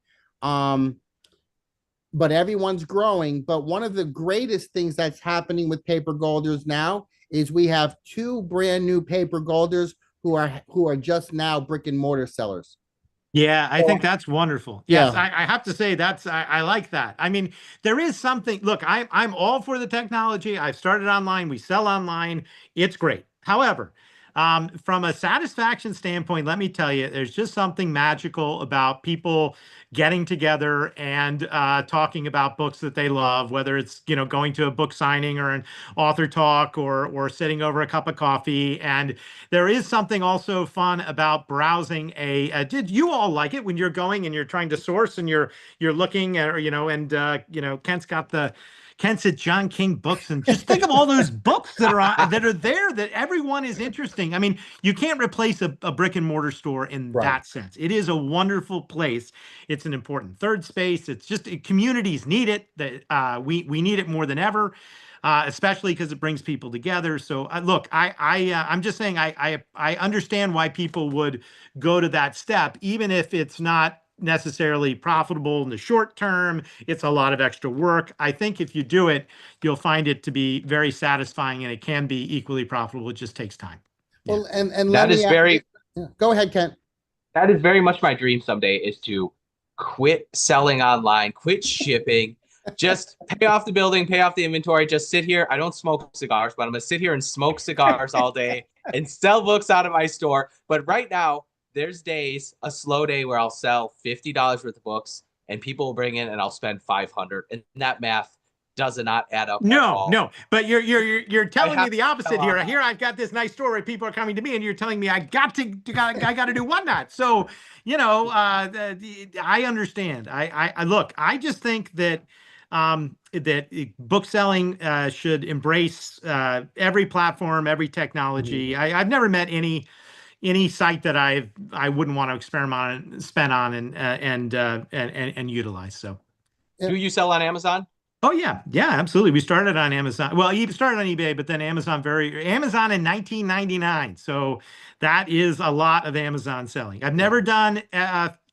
A: But everyone's growing. But one of the greatest things that's happening with Paper Golders now is we have 2 brand new Paper Golders who are just now brick and mortar sellers.
C: Yeah, I think that's wonderful. Yes, I have to say I like that. I mean, there is something. Look, I'm all for the technology. I've started online. We sell online. It's great. However, from a satisfaction standpoint, let me tell you, there's just something magical about people getting together and talking about books that they love, whether it's, you know, going to a book signing or an author talk or sitting over a cup of coffee. And there is something also fun about browsing did you all like it when you're going and you're trying to source and you're looking at, you know, and you know, Kent's at John King Books, and just think of all those books that are there that everyone is interesting. I mean, you can't replace a brick and mortar store in that sense. It is a wonderful place. It's an important third space. It's just communities need it. That we need it more than ever, especially because it brings people together. So look, I'm just saying I understand why people would go to that step, even if it's not necessarily profitable in the short term. It's a lot of extra work. I think if you do it, you'll find it to be very satisfying, and it can be equally profitable. It just takes time.
A: Well, and that is very. Go ahead, Kent.
B: That is very much my dream someday, is to quit selling online, quit shipping, just pay off the building, pay off the inventory, just sit here. I don't smoke cigars, but I'm gonna sit here and smoke cigars all day and sell books out of my store. But right now, there's days, a slow day, where I'll sell $50 worth of books and people will bring in and I'll spend $500, and that math does not add up.
C: No, but you're telling me the opposite here. Here I've got this nice store where people are coming to me, and you're telling me I got to do Whatnot. So, you know, I understand. I look, I just think that that book selling should embrace every platform, every technology. I've never met any site that I wouldn't want to experiment on, spend on, and utilize. So,
B: do you sell on Amazon?
C: Oh yeah, absolutely. We started on Amazon. Well, you started on eBay, but then Amazon in 1999. So that is a lot of Amazon selling. I've never done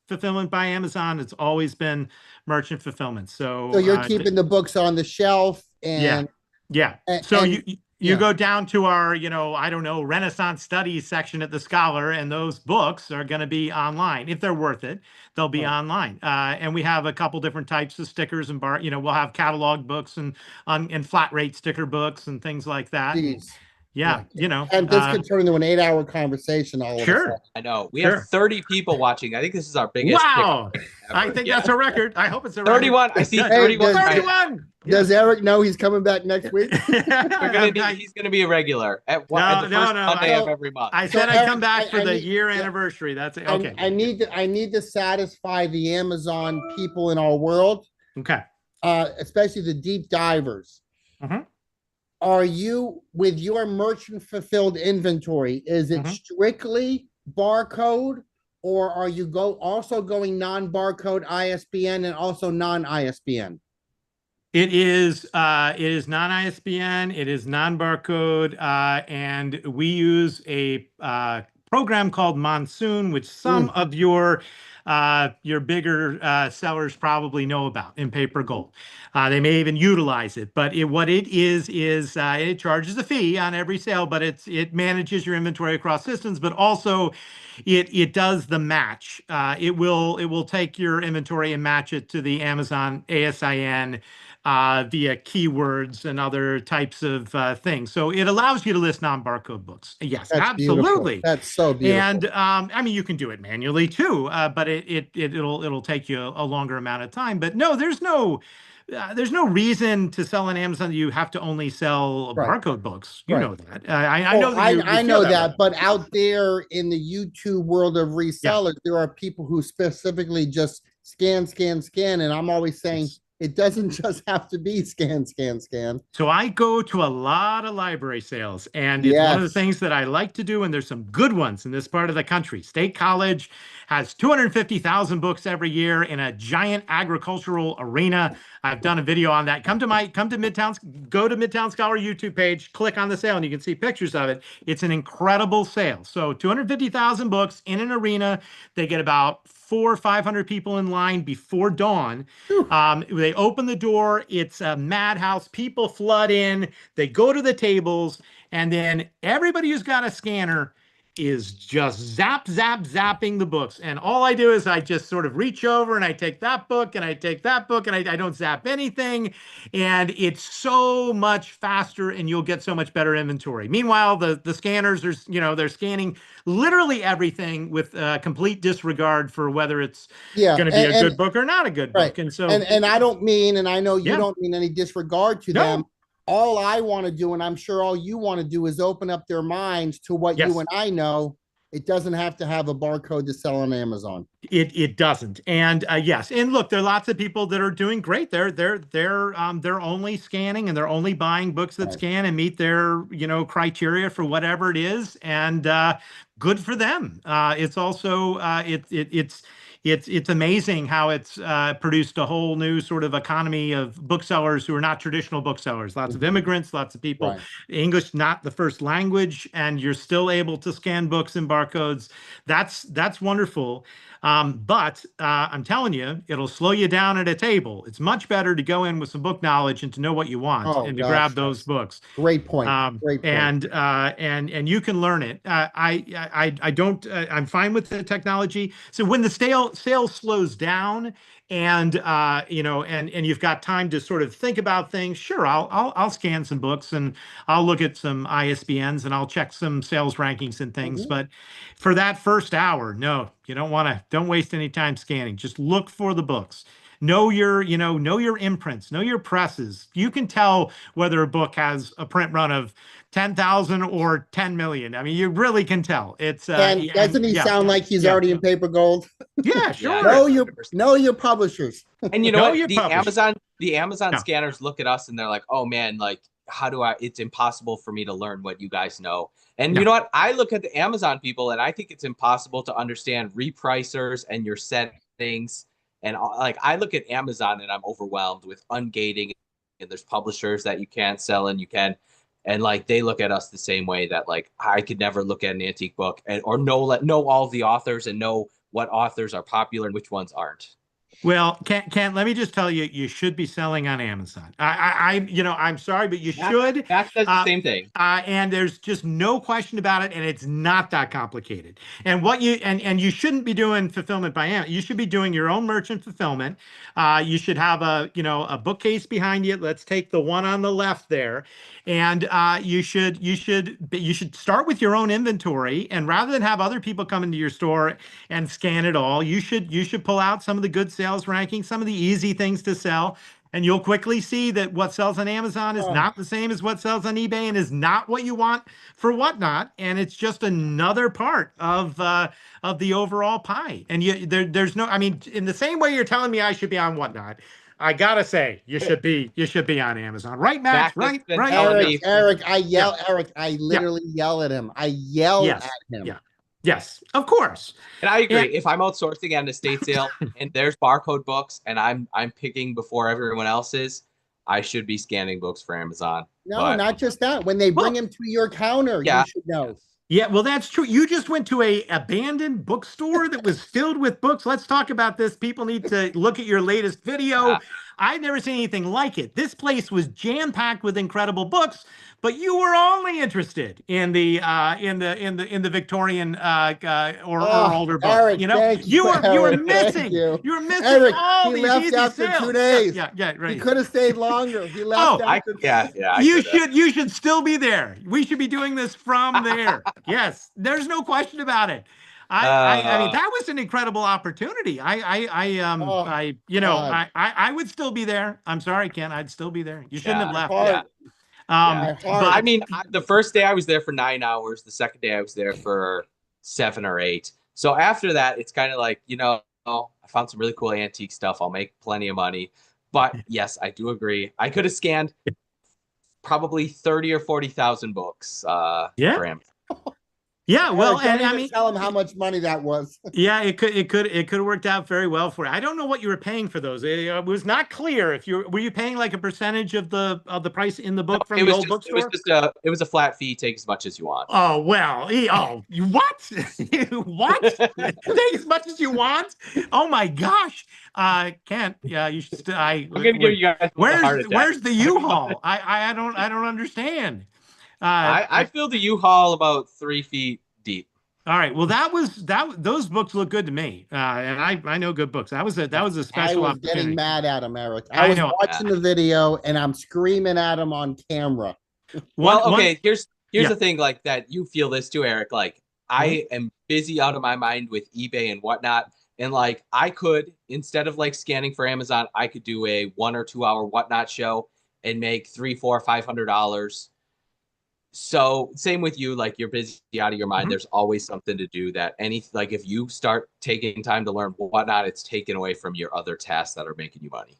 C: fulfillment by Amazon. It's always been merchant fulfillment. So
A: you're keeping the books on the shelf, and
C: so you go down to our, you know, I don't know, Renaissance Studies section at the Scholar, and those books are going to be online. If they're worth it, they'll be online. And we have a couple different types of stickers and you know, we'll have catalog books and flat rate sticker books and things like that. Yeah, you know.
A: And this could turn into an 8-hour conversation all of a sudden.
B: I know. We have 30 people watching. I think this is our biggest.
C: Wow. I think that's a record. I hope it's a record.
B: 31. I see 31.
C: 31.
A: Does Eric know he's coming back next week?
B: He's going to be a regular at the first Monday of every month.
C: I said I'd come back for the year anniversary. That's it. Okay.
A: I need to satisfy the Amazon people in our world.
C: Okay.
A: Especially the deep divers. Are you, with your merchant fulfilled inventory, is it strictly barcode, or are you also going non-barcode ISBN and also non-ISBN?
C: It is non-ISBN, it is non-barcode, and we use a program called Monsoon, which some of your bigger sellers probably know about in Paper Gold. They may even utilize it, but what it is it charges a fee on every sale, but it manages your inventory across systems, but also it does the match. It will take your inventory and match it to the Amazon ASIN via keywords and other types of things. So it allows you to list non-barcode books. Yes,
A: That's
C: absolutely.
A: Beautiful. That's so beautiful.
C: And I mean, you can do it manually too, but it'll take you a longer amount of time. But no, there's no reason to sell on Amazon that you have to only sell barcode books. You know that. I know that
A: I know that,
C: way.
A: but out there in the YouTube world of resellers, there are people who specifically just scan, and I'm always saying, it doesn't just have to be scan.
C: So I go to a lot of library sales, and it's one of the things that I like to do, and there's some good ones in this part of the country. State College has 250,000 books every year in a giant agricultural arena. I've done a video on that. Come to Midtown, go to Midtown Scholar YouTube page, click on the sale, and you can see pictures of it. It's an incredible sale. So 250,000 books in an arena. They get about 400 or 500 people in line before dawn. They open the door. It's a madhouse. People flood in. They go to the tables, and then everybody who's got a scanner is just zapping the books. And all I do is I just sort of reach over and I take that book and I take that book, and I don't zap anything. And it's so much faster, and you'll get so much better inventory. Meanwhile, the scanners are, they're scanning literally everything with complete disregard for whether it's going to be a good book or not a good book. And so,
A: and I don't mean, and I know you don't mean any disregard to them. All I want to do, and I'm sure all you want to do, is open up their minds to what you and I know. It doesn't have to have a barcode to sell on Amazon.
C: It doesn't. And yes, and look, there are lots of people that are doing great. They're only scanning, and they're only buying books that scan and meet their criteria for whatever it is, and good for them. It's also it's amazing how it's produced a whole new sort of economy of booksellers who are not traditional booksellers. Lots of immigrants, lots of people, English not the first language, and you're still able to scan books and barcodes. That's wonderful. But I'm telling you, it'll slow you down at a table. It's much better to go in with some book knowledge and to know what you want and to grab those books.
A: Great point. Great point.
C: And you can learn it. I don't. I'm fine with the technology. So when the sale slows down, and and you've got time to sort of think about things, sure, I'll scan some books and I'll look at some ISBNs and I'll check some sales rankings and things. But for that first hour, no, you don't waste any time scanning. Just look for the books. Know your imprints, know your presses. You can tell whether a book has a print run of 10,000 or 10 million. I mean, you really can tell. It's
A: and doesn't he sound like he's already in Paper Gold?
C: Yeah, sure.
A: Know your publishers.
B: And you know what? The Amazon scanners look at us and they're like, oh man, like it's impossible for me to learn what you guys know. And you know what? I look at the Amazon people and I think it's impossible to understand repricers and your settings. And like, I look at Amazon and I'm overwhelmed with ungating, and there's publishers that you can't sell and you can. And like, they look at us the same way that like, I could never look at an antique book or know all the authors and know what authors are popular and which ones aren't.
C: Well, Ken, let me just tell you, you should be selling on Amazon. I'm sorry, but you should.
B: That's the same thing.
C: And there's just no question about it, and it's not that complicated. And you shouldn't be doing fulfillment by Amazon. You should be doing your own merchant fulfillment. You should have a bookcase behind you. Let's take the one on the left there. And you should start with your own inventory, and rather than have other people come into your store and scan it all, you should pull out some of the good sales rankings, some of the easy things to sell, and you'll quickly see that what sells on Amazon is not the same as what sells on eBay and is not what you want for Whatnot, and it's just another part of the overall pie. And there's no, I mean, in the same way you're telling me I should be on Whatnot, I gotta say, you should be on Amazon, right, Max? Right.
A: Eric, I literally yell at him. I yell at him.
C: Yeah. Yes, of course.
B: And I agree. If I'm outsourcing at an estate sale and there's barcode books and I'm picking before everyone else is, I should be scanning books for Amazon.
A: No, not just that. When they bring him to your counter, you should know.
C: Yeah, well, that's true. You just went to a abandoned bookstore that was filled with books. Let's talk about this. People need to look at your latest video. I've never seen anything like it. This place was jam-packed with incredible books, but you were only interested in the Victorian or older books.
A: Eric,
C: You know,
A: thank you,
C: you were
A: Eric. Thank
C: missing
A: you.
C: you were missing
A: Eric,
C: all
A: he
C: these
A: left
C: easy
A: after
C: sales.
A: 2 days.
C: Yeah, right.
A: He could have stayed longer. He left after.
B: Yeah, I
C: You should still be there. We should be doing this from there. Yes, there's no question about it. I mean, that was an incredible opportunity.
A: Oh, God.
C: I would still be there. I'm sorry, Ken. I'd still be there. You shouldn't have
A: My
C: left.
A: heart. My
C: But
A: heart.
B: I mean, the first day I was there for 9 hours. The second day I was there for 7 or 8. So after that, it's kind of like, I found some really cool antique stuff. I'll make plenty of money. But yes, I do agree. I could have scanned probably 30 or 40,000 books for him.
C: Yeah, well,
A: Eric,
C: and I mean,
A: tell him how much money that was.
C: Yeah, it could have worked out very well for you. I don't know what you were paying for those. It was not clear if were you paying like a percentage of the price in the book from the old bookstore?
B: It was a flat fee. Take as much as you want.
C: Oh well, you what? What? Take as much as you want? Oh my gosh, Kent. Yeah, you should. I'm
B: gonna give you guys
C: where's the U-Haul? I don't understand.
B: I filled the U-Haul about 3 feet deep.
C: All right. Well, those books look good to me, and I know good books. That was a special
A: I was
C: opportunity.
A: getting mad at him, Eric. I was watching the video and I'm screaming at him on camera.
B: Here's the thing, like that. You feel this too, Eric. Like I am busy out of my mind with eBay and whatnot, and like I could, instead of like scanning for Amazon, I could do a 1 or 2 hour whatnot show and make $300, $400, $500. So same with you, like you're busy out of your mind. There's always something to do like if you start taking time to learn whatnot, it's taken away from your other tasks that are making you money.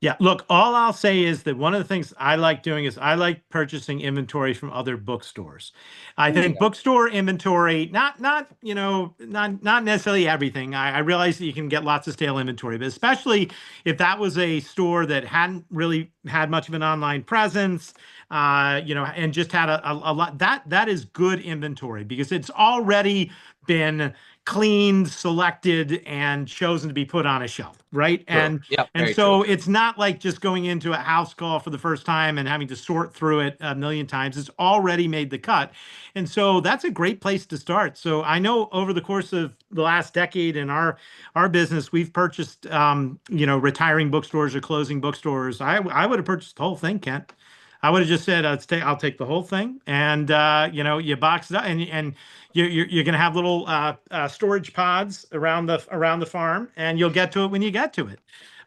C: Yeah, look, all I'll say is that one of the things I like doing is I like purchasing inventory from other bookstores. I think bookstore inventory, not necessarily everything. I realize that you can get lots of stale inventory, but especially if that was a store that hadn't really had much of an online presence, and just had a lot, that is good inventory because it's already been cleaned, selected, and chosen to be put on a shelf, right?
B: True.
C: And so it's not like just going into a house call for the first time and having to sort through it a million times. It's already made the cut. And so that's a great place to start. So I know over the course of the last decade in our business, we've purchased, retiring bookstores or closing bookstores. I would have purchased the whole thing, Kent. I would have just said, I'll take the whole thing, and you box it up, and you're gonna have little storage pods around the farm, and you'll get to it when you get to it.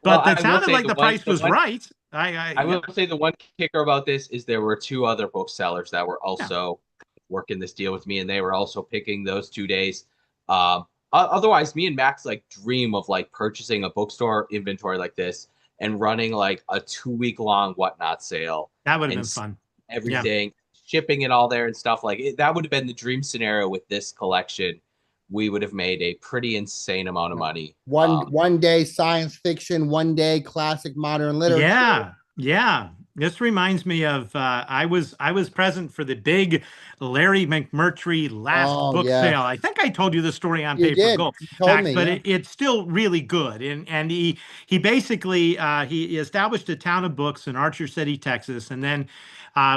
C: But that sounded like the price was right.
B: I will say the one kicker about this is there were 2 other booksellers that were also working this deal with me, and they were also picking those 2 days. Otherwise, me and Max like dream of like purchasing a bookstore inventory like this and running like a 2-week long whatnot sale.
C: That would have been fun.
B: Everything, shipping it all there and stuff like it. That would have been the dream scenario with this collection. We would have made a pretty insane amount of money.
A: One day science fiction, one day classic modern literature.
C: Yeah. This reminds me of I was present for the big Larry McMurtry last book sale. I think I told you the story on Paper Gold, Max, but it's still really good. And he basically he established a town of books in Archer City, Texas, and then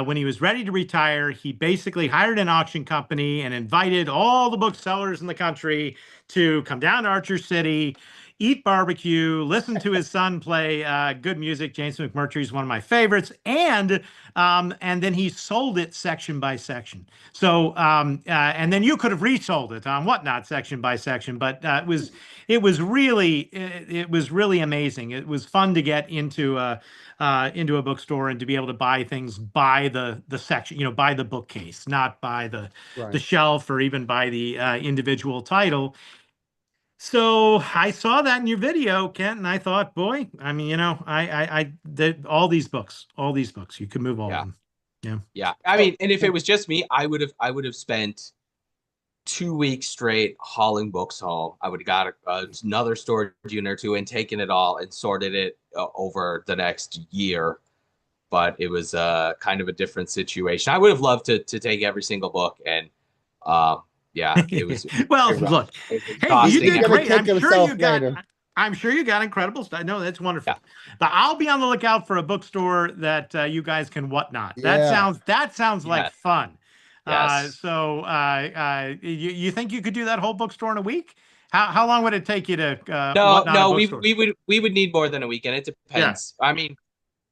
C: when he was ready to retire, he basically hired an auction company and invited all the booksellers in the country to come down to Archer City, eat barbecue, listen to his son play good music. James McMurtry is one of my favorites, and then he sold it section by section. So and then you could have resold it on Whatnot section by section, but it was really amazing. It was fun to get into a bookstore and to be able to buy things by the section, by the bookcase, not by the shelf or even by the individual title. So I saw that in your video, Kent, and I thought, boy, I mean, all these books, you could move all of them.
B: Yeah. I mean, and if it was just me, I would have spent 2 weeks straight hauling books home. I would have got another storage unit or 2 and taken it all and sorted it over the next year. But it was kind of a different situation. I would have loved to take every single book and Yeah, it was.
C: Well, look,
B: it was
C: hey, you
B: exhausting.
C: did great.
A: Kick himself later.
C: I'm sure you got incredible stuff. No, that's wonderful.
B: Yeah.
C: But I'll be on the lookout for a bookstore that you guys can whatnot.
A: Yeah.
C: That sounds like
B: Yes.
C: fun.
B: Yes.
C: So you think you could do that whole bookstore in a week? How long would it take you to whatnot a
B: No,
C: bookstore?
B: we would need more than a weekend. It
C: Yeah.
B: depends. I mean,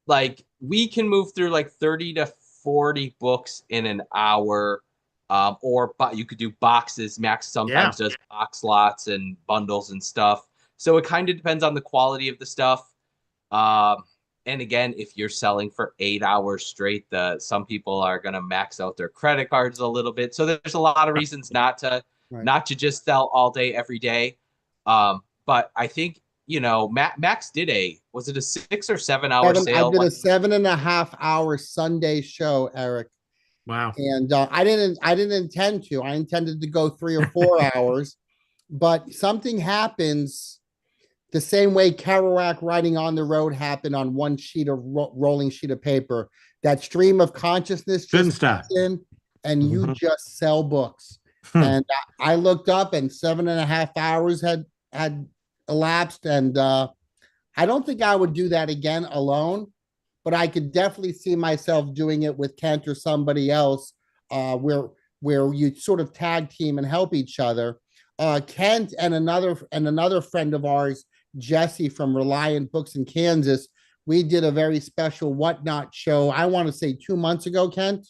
B: like we can move through like 30 to 40 books in an hour. But you could do boxes. Max sometimes does box lots and bundles and stuff. So it kind of depends on the quality of the stuff. And again, if you're selling for 8 hours straight, some people are gonna max out their credit cards a little bit. So there's a lot of reasons not to just sell all day every day. But I think Max did was it a 6 or 7 hour sale?
A: I did a 7.5 hour Sunday show, Eric.
C: Wow.
A: And I didn't intend to. I intended to go 3 or 4 hours, but something happens the same way Kerouac writing on the road happened on one sheet of rolling sheet of paper. That stream of consciousness just
C: stop
A: in, and you just sell books. And I looked up, and 7.5 hours had elapsed, and I don't think I would do that again alone, but I could definitely see myself doing it with Kent or somebody else, where you sort of tag team and help each other. Kent and another friend of ours, Jesse from Reliant Books in Kansas, we did a very special whatnot show. I want to say 2 months ago, Kent.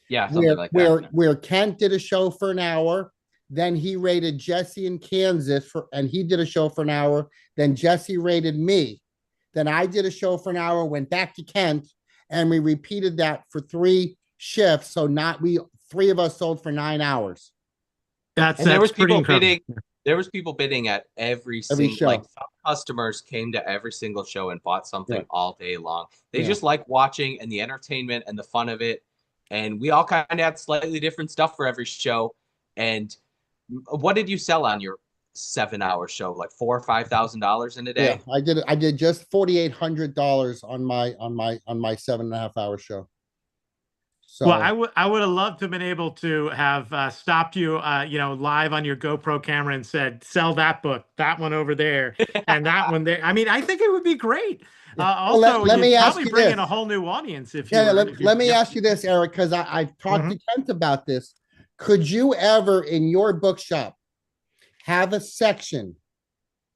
B: Yeah, something like that.
A: Where Kent did a show for an hour, then he rated Jesse in Kansas and he did a show for an hour. Then Jesse rated me. Then I did a show for an hour, went back to Kent, and we repeated that for 3 shifts. So 3 of us sold for 9 hours.
B: There was people bidding. There was people bidding at every single
A: show.
B: Like some customers came to every single show and bought something all day long. They just like watching and the entertainment and the fun of it. And we all kind of had slightly different stuff for every show. And what did you sell on your 7-hour show? Like $4,000 or $5,000 in a day?
A: Yeah, I did just $4,800 on my 7.5 hour show. So,
C: well, I would have loved to have been able to have stopped you, live on your GoPro camera and said, sell that book, that one over there, and that one there. I mean, I think it would be great. Also,
A: let me ask
C: probably
A: you
C: bring
A: this.
C: in a whole new audience if
A: let me ask you this, Eric, because I've talked to Kent about this. Could you ever in your bookshop have a section,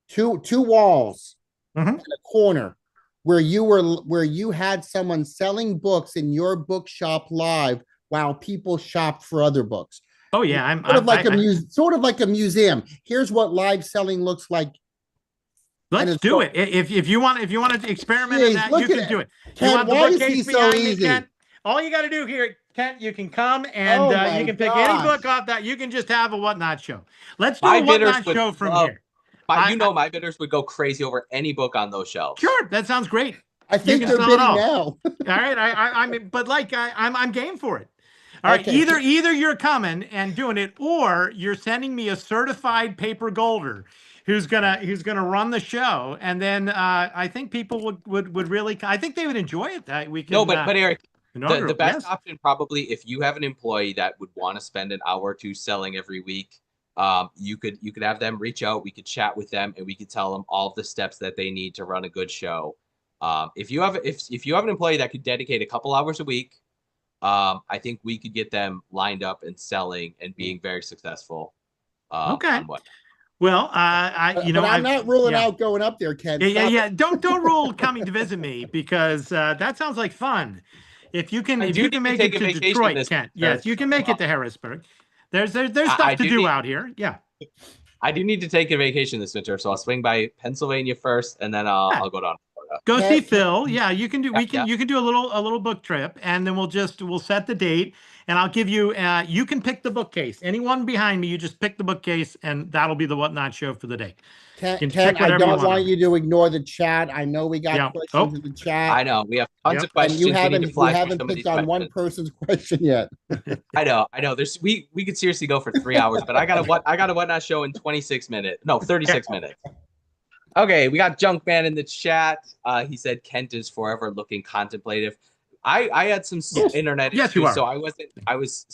A: two walls in a corner where you had someone selling books in your bookshop live while people shopped for other books?
C: Oh yeah, I'm
A: sort of like a museum. Here's what live selling looks like.
C: Let's do it. If you want to experiment in that, you can do it.
A: Kent, why is he so easy?
C: Kent, all you got to do here, Kent, you can come and you can pick any book off that. You can just have a whatnot show. Let's do a whatnot show from here.
B: My bidders would go crazy over any book on those shelves.
C: Sure, that sounds great.
A: I think they're bidding now.
C: All right, I mean, but I'm game for it. All right, either you're coming and doing it, or you're sending me a certified paper golder who's gonna run the show, and then I think people would really. I think they would enjoy it.
B: But Eric, the best option probably if you have an employee that would want to spend an hour or two selling every week. You could have them reach out. We could chat with them, and we could tell them all the steps that they need to run a good show. If you have an employee that could dedicate a couple hours a week, I think we could get them lined up and selling and being very successful.
C: Okay. Well, I'm
A: not ruling out going up there, Ken.
C: Yeah. Don't rule coming to visit me because that sounds like fun. If you can make it to Detroit, Kent. Yes, you can make it to Harrisburg. There's stuff to do out here. Yeah.
B: I do need to take a vacation this winter, so I'll swing by Pennsylvania first, and then I'll go down to Florida.
C: Go see Phil. Yeah, you can do. You can do a little book trip, and then we'll set the date, and I'll give you. You can pick the bookcase. Anyone behind me, you just pick the bookcase, and that'll be the whatnot show for the day.
A: Ken, I don't want you to ignore the chat. I know we got questions in the chat.
B: I know we have tons of questions.
A: And you haven't picked on one person's question yet.
B: I know. We could seriously go for 3 hours, but I got a whatnot show in 36 minutes. Okay, we got Junkman in the chat. He said Kent is forever looking contemplative. I had some internet
C: Yes, you
B: issues,
C: are.
B: so I was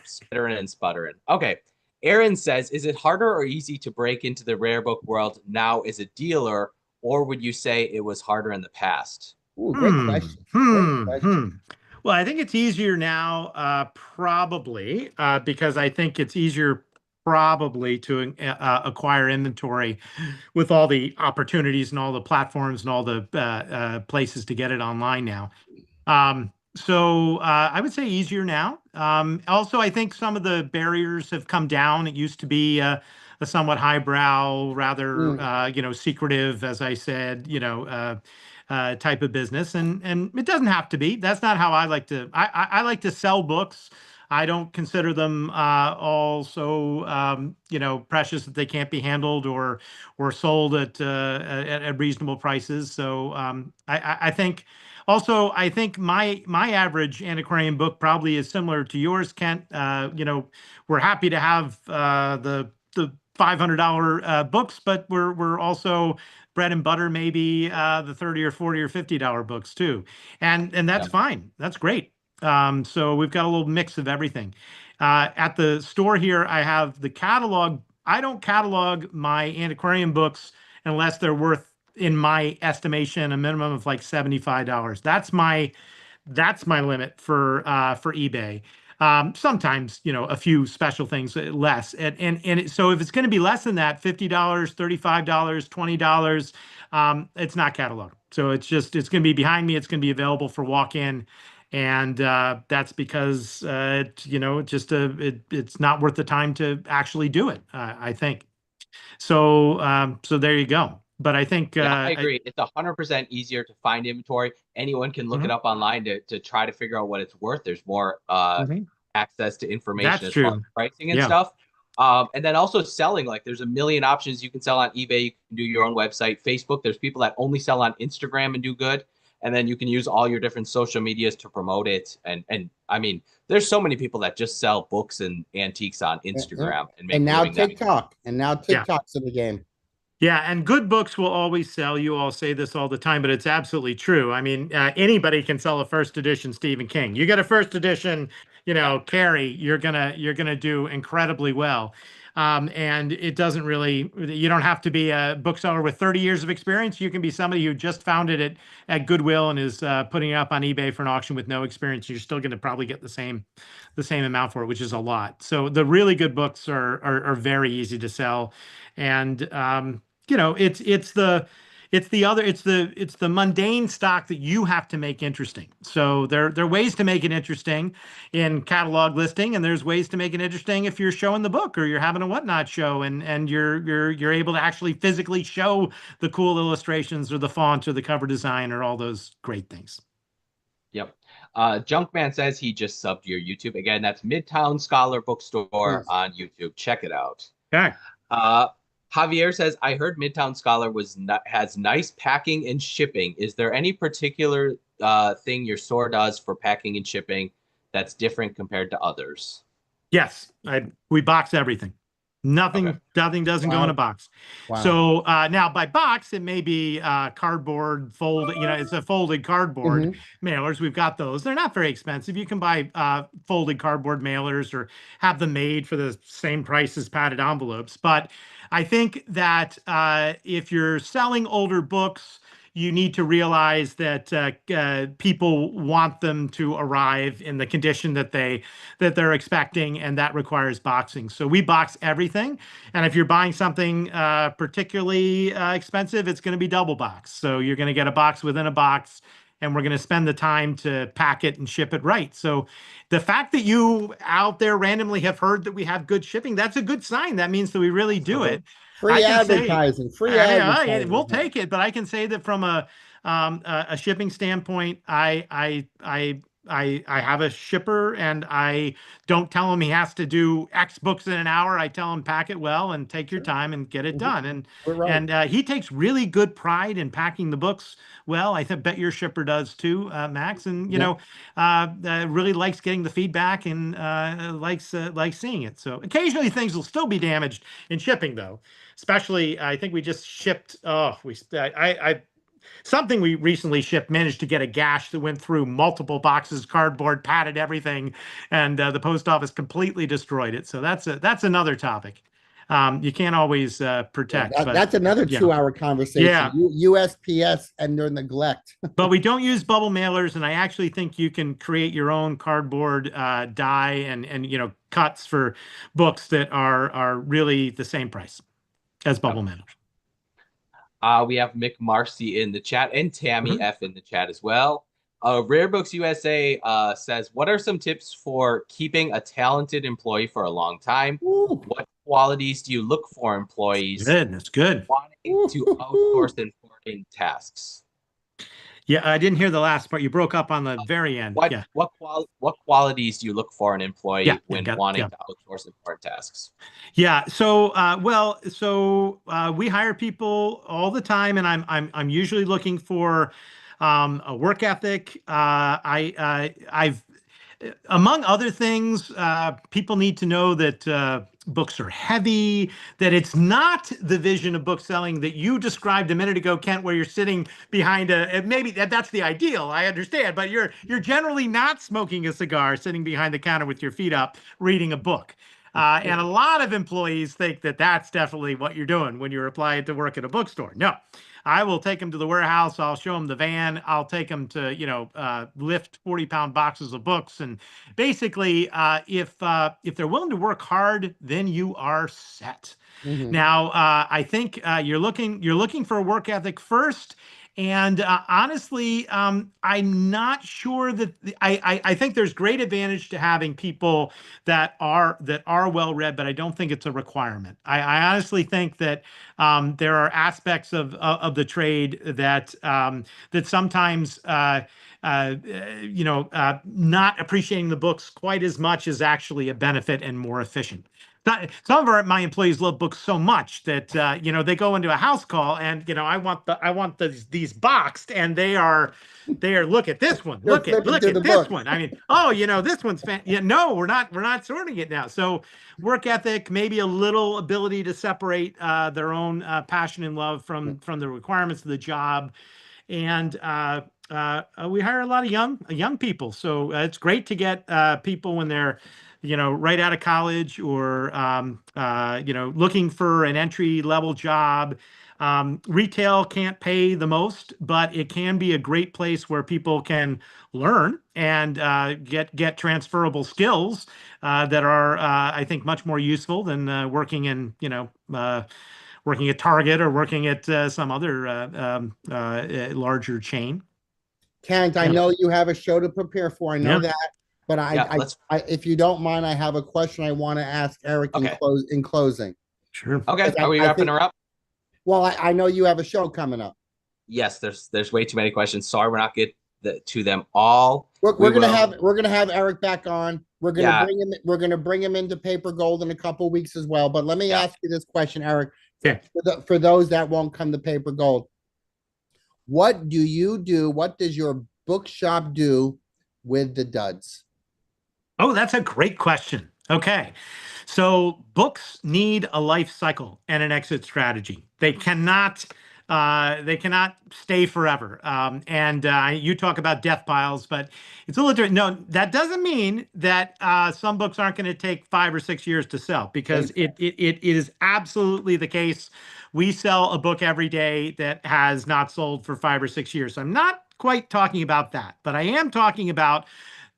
B: spittering and sputtering. Okay. Aaron says, is it harder or easy to break into the rare book world now as a dealer, or would you say it was harder in the past?
A: Ooh, great question. Great question.
C: Well, I think it's easier now, probably, because I think it's easier probably to acquire inventory with all the opportunities and all the platforms and all the places to get it online now. So I would say easier now. Also, I think some of the barriers have come down. It used to be a somewhat highbrow, rather secretive, as I said, type of business, and it doesn't have to be. That's not how I like to. I like to sell books. I don't consider them all so precious that they can't be handled or sold at reasonable prices. So I think. Also, I think my average antiquarian book probably is similar to yours, Kent. We're happy to have the $500 books, but we're also bread and butter, maybe the $30 or $40 or $50 books too, and that's fine. That's great. So we've got a little mix of everything. At the store here, I have the catalog. I don't catalog my antiquarian books unless they're worth, in my estimation, a minimum of like $75. That's my limit for eBay. Sometimes, a few special things less. So if it's going to be less than that, $50, $35, $20, it's not cataloged. So it's going to be behind me. It's going to be available for walk-in. And that's because it's not worth the time to actually do it, I think. So there you go. But I think
B: I agree. It's 100% easier to find inventory. Anyone can look it up online to try to figure out what it's worth. There's more access to information.
C: That's
B: as
C: true.
B: well as pricing and stuff. And then also selling, like there's a million options. You can sell on eBay. You can do your own website. Facebook, there's people that only sell on Instagram and do good. And then you can use all your different social medias to promote it. And I mean, there's so many people that just sell books and antiques on Instagram and make
A: now TikTok. And now TikTok's in the game.
C: Yeah, and good books will always sell. You all say this all the time, but it's absolutely true. I mean, anybody can sell a first edition Stephen King. You get a first edition, Carrie, you're gonna do incredibly well. And it doesn't really, you don't have to be a bookseller with 30 years of experience. You can be somebody who just found it at Goodwill and is putting it up on eBay for an auction with no experience. You're still going to probably get the same amount for it, which is a lot. So the really good books are very easy to sell, and it's the mundane stock that you have to make interesting. So there are ways to make it interesting in catalog listing, and there's ways to make it interesting if you're showing the book or you're having a whatnot show, and you're able to actually physically show the cool illustrations or the font or the cover design or all those great things.
B: Yep. Junkman says he just subbed your YouTube. Again, that's Midtown Scholar Bookstore on YouTube. Check it out.
C: Okay.
B: Javier says, I heard Midtown Scholar has nice packing and shipping. Is there any particular thing your store does for packing and shipping that's different compared to others?
C: Yes, we box everything. Nothing doesn't go in a box.
A: Wow.
C: So now by box, it may be cardboard folded, it's a folded cardboard mailers. We've got those. They're not very expensive. You can buy folded cardboard mailers or have them made for the same price as padded envelopes. But I think that if you're selling older books, you need to realize that people want them to arrive in the condition that they're expecting, and that requires boxing. So we box everything, and if you're buying something particularly expensive, it's going to be double box. So you're going to get a box within a box, and we're going to spend the time to pack it and ship it right. So the fact that you out there randomly have heard that we have good shipping, that's a good sign. That means that we really do it.
A: Free advertising.
C: We'll take it, but I can say that from a shipping standpoint, I have a shipper, and I don't tell him he has to do X books in an hour. I tell him pack it well and take your time and get it done. And he takes really good pride in packing the books well. I bet your shipper does too, Max. And really likes getting the feedback and likes seeing it. So occasionally things will still be damaged in shipping, though. Especially, I think we just shipped. something we recently shipped managed to get a gash that went through multiple boxes, cardboard, padded everything, and the post office completely destroyed it. So that's another topic. You can't always protect.
A: Yeah,
C: but
A: that's another 2-hour conversation.
C: Yeah.
A: USPS and their neglect.
C: But we don't use bubble mailers, and I actually think you can create your own cardboard die and cuts for books that are really the same price as bubble mailers.
B: We have Mick Marcy in the chat and Tammy F in the chat as well. Rare Books USA says, what are some tips for keeping a talented employee for a long time?
A: Ooh.
B: What qualities do you look for employees
C: That's good.
B: wanting to outsource important tasks?
C: Yeah, I didn't hear the last part. You broke up on the very end.
B: What qualities do you look for an employee when wanting to outsource important tasks?
C: Yeah. So, we hire people all the time, and I'm usually looking for a work ethic. I've among other things, people need to know that books are heavy, that it's not the vision of book selling that you described a minute ago, Kent, where you're sitting behind maybe that's the ideal, I understand, but you're generally not smoking a cigar, sitting behind the counter with your feet up, reading a book. And a lot of employees think that that's definitely what you're doing when you're applying to work at a bookstore. No. I will take them to the warehouse. I'll show them the van. I'll take them to, lift 40-pound boxes of books. And basically, if they're willing to work hard, then you are set. Now, I think you're looking for a work ethic first. And honestly, I'm not sure that I think there's great advantage to having people that are well read, but I don't think it's a requirement. I honestly think that there are aspects of the trade that sometimes not appreciating the books quite as much is actually a benefit and more efficient. Some of my employees love books so much that they go into a house call and I want these boxed, and they are look at this one, look at this one. I mean, this one's no, we're not sorting it now. So work ethic, maybe a little ability to separate their own passion and love from the requirements of the job, and we hire a lot of young people. So it's great to get people when they're right out of college or, looking for an entry-level job. Retail can't pay the most, but it can be a great place where people can learn and get transferable skills that are, I think, much more useful than working in, working at Target or working at some other larger chain.
A: Kent, I know you have a show to prepare for. I know that. But if you don't mind, I have a question I want to ask Eric in closing.
C: Sure.
B: Okay. Are we wrapping her up?
A: Well, I know you have a show coming up.
B: Yes, there's way too many questions. Sorry, we're not getting to them all.
A: We're gonna have Eric back on. We're gonna bring him into Paper Gold in a couple of weeks as well. But let me ask you this question, Eric. For those that won't come to Paper Gold, what do you do? What does your bookshop do with the duds?
C: Oh, that's a great question. Okay. So books need a life cycle and an exit strategy. They cannot stay forever. And you talk about death piles, but it's a little different. No, that doesn't mean that some books aren't going to take 5 or 6 years to sell, because it is absolutely the case. We sell a book every day that has not sold for 5 or 6 years. So I'm not quite talking about that, but I am talking about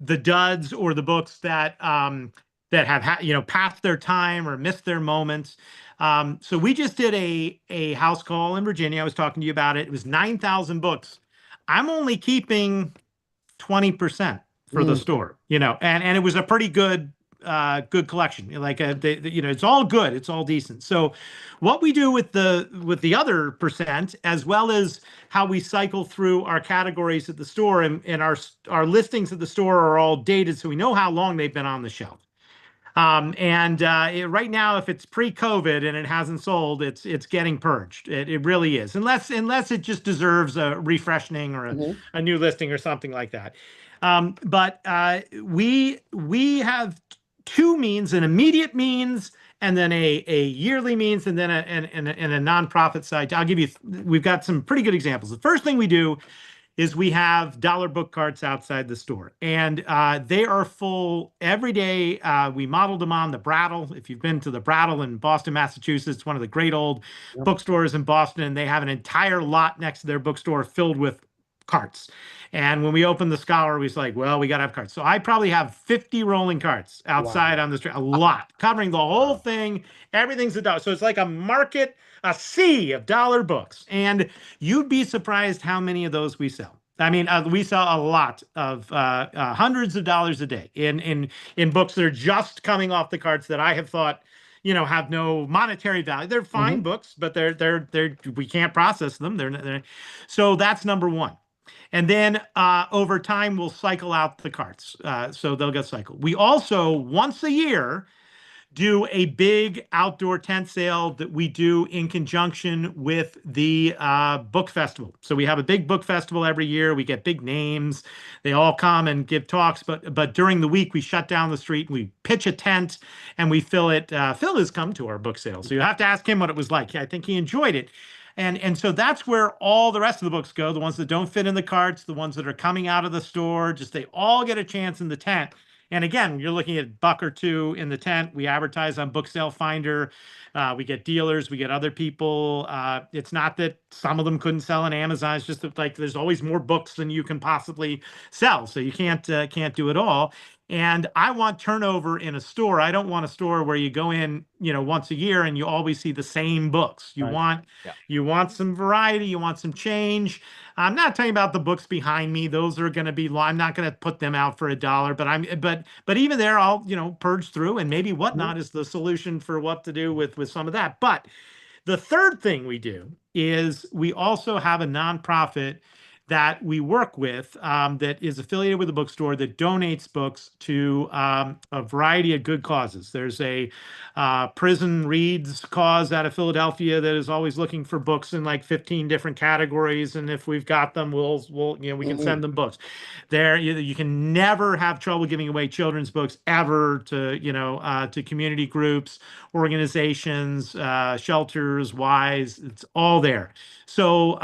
C: the duds or the books that have passed their time or missed their moments. So we just did a house call in Virginia. I was talking to you about it. It was 9,000 books. I'm only keeping 20% for the store, and it was a pretty good collection. Like it's all good. It's all decent. So what we do with the other percent, as well as how we cycle through our categories at the store, and our listings at the store are all dated, so we know how long they've been on the shelf. Right now, if it's pre-COVID and it hasn't sold, it's getting purged. It really is, unless it just deserves a refreshing or a new listing or something like that. But we have two means: an immediate means, and then a yearly means, and then a nonprofit side. I'll give you, we've got some pretty good examples. The first thing we do is we have dollar book carts outside the store, and they are full every day. We modeled them on the Brattle. If you've been to the Brattle in Boston, Massachusetts, one of the great old bookstores in Boston, and they have an entire lot next to their bookstore filled with carts. And when we opened the Scholar, we was like, well, we got to have carts. So I probably have 50 rolling carts outside on the street, a lot, covering the whole thing. Everything's a dollar. So it's like a market, a sea of dollar books. And you'd be surprised how many of those we sell. I mean, we sell a lot of hundreds of dollars a day in books that are just coming off the carts that I have thought, you know, have no monetary value. They're fine books, but they're we can't process them. So that's number one. And then over time, we'll cycle out the carts. So they'll get cycled. We also, once a year, do a big outdoor tent sale that we do in conjunction with the book festival. So we have a big book festival every year. We get big names. They all come and give talks. But during the week, we shut down the street. We pitch a tent and we fill it. Phil has come to our book sale, so you have to ask him what it was like. I think he enjoyed it. And so that's where all the rest of the books go, the ones that don't fit in the carts, the ones that are coming out of the store, just they all get a chance in the tent. And again, you're looking at $1 or $2 in the tent. We advertise on Book Sale Finder. We get dealers, we get other people. It's not that some of them couldn't sell on Amazon. It's just that, like, there's always more books than you can possibly sell. So you can't do it all. And I want turnover in a store. I don't want a store where you go in, you know, once a year and you always see the same books. You want some variety. You want some change. I'm not talking about the books behind me. Those are going to be, I'm not going to put them out for $1, but even there, I'll, you know, purge through, and maybe Whatnot is the solution for what to do with some of that. But the third thing we do is we also have a nonprofit that we work with that is affiliated with a bookstore that donates books to a variety of good causes. There's a prison reads cause out of Philadelphia that is always looking for books in like 15 different categories, and if we've got them, we'll you know, we can send them books. There, you can never have trouble giving away children's books ever to, you know, to community groups, organizations, shelters, Wise. It's all there. So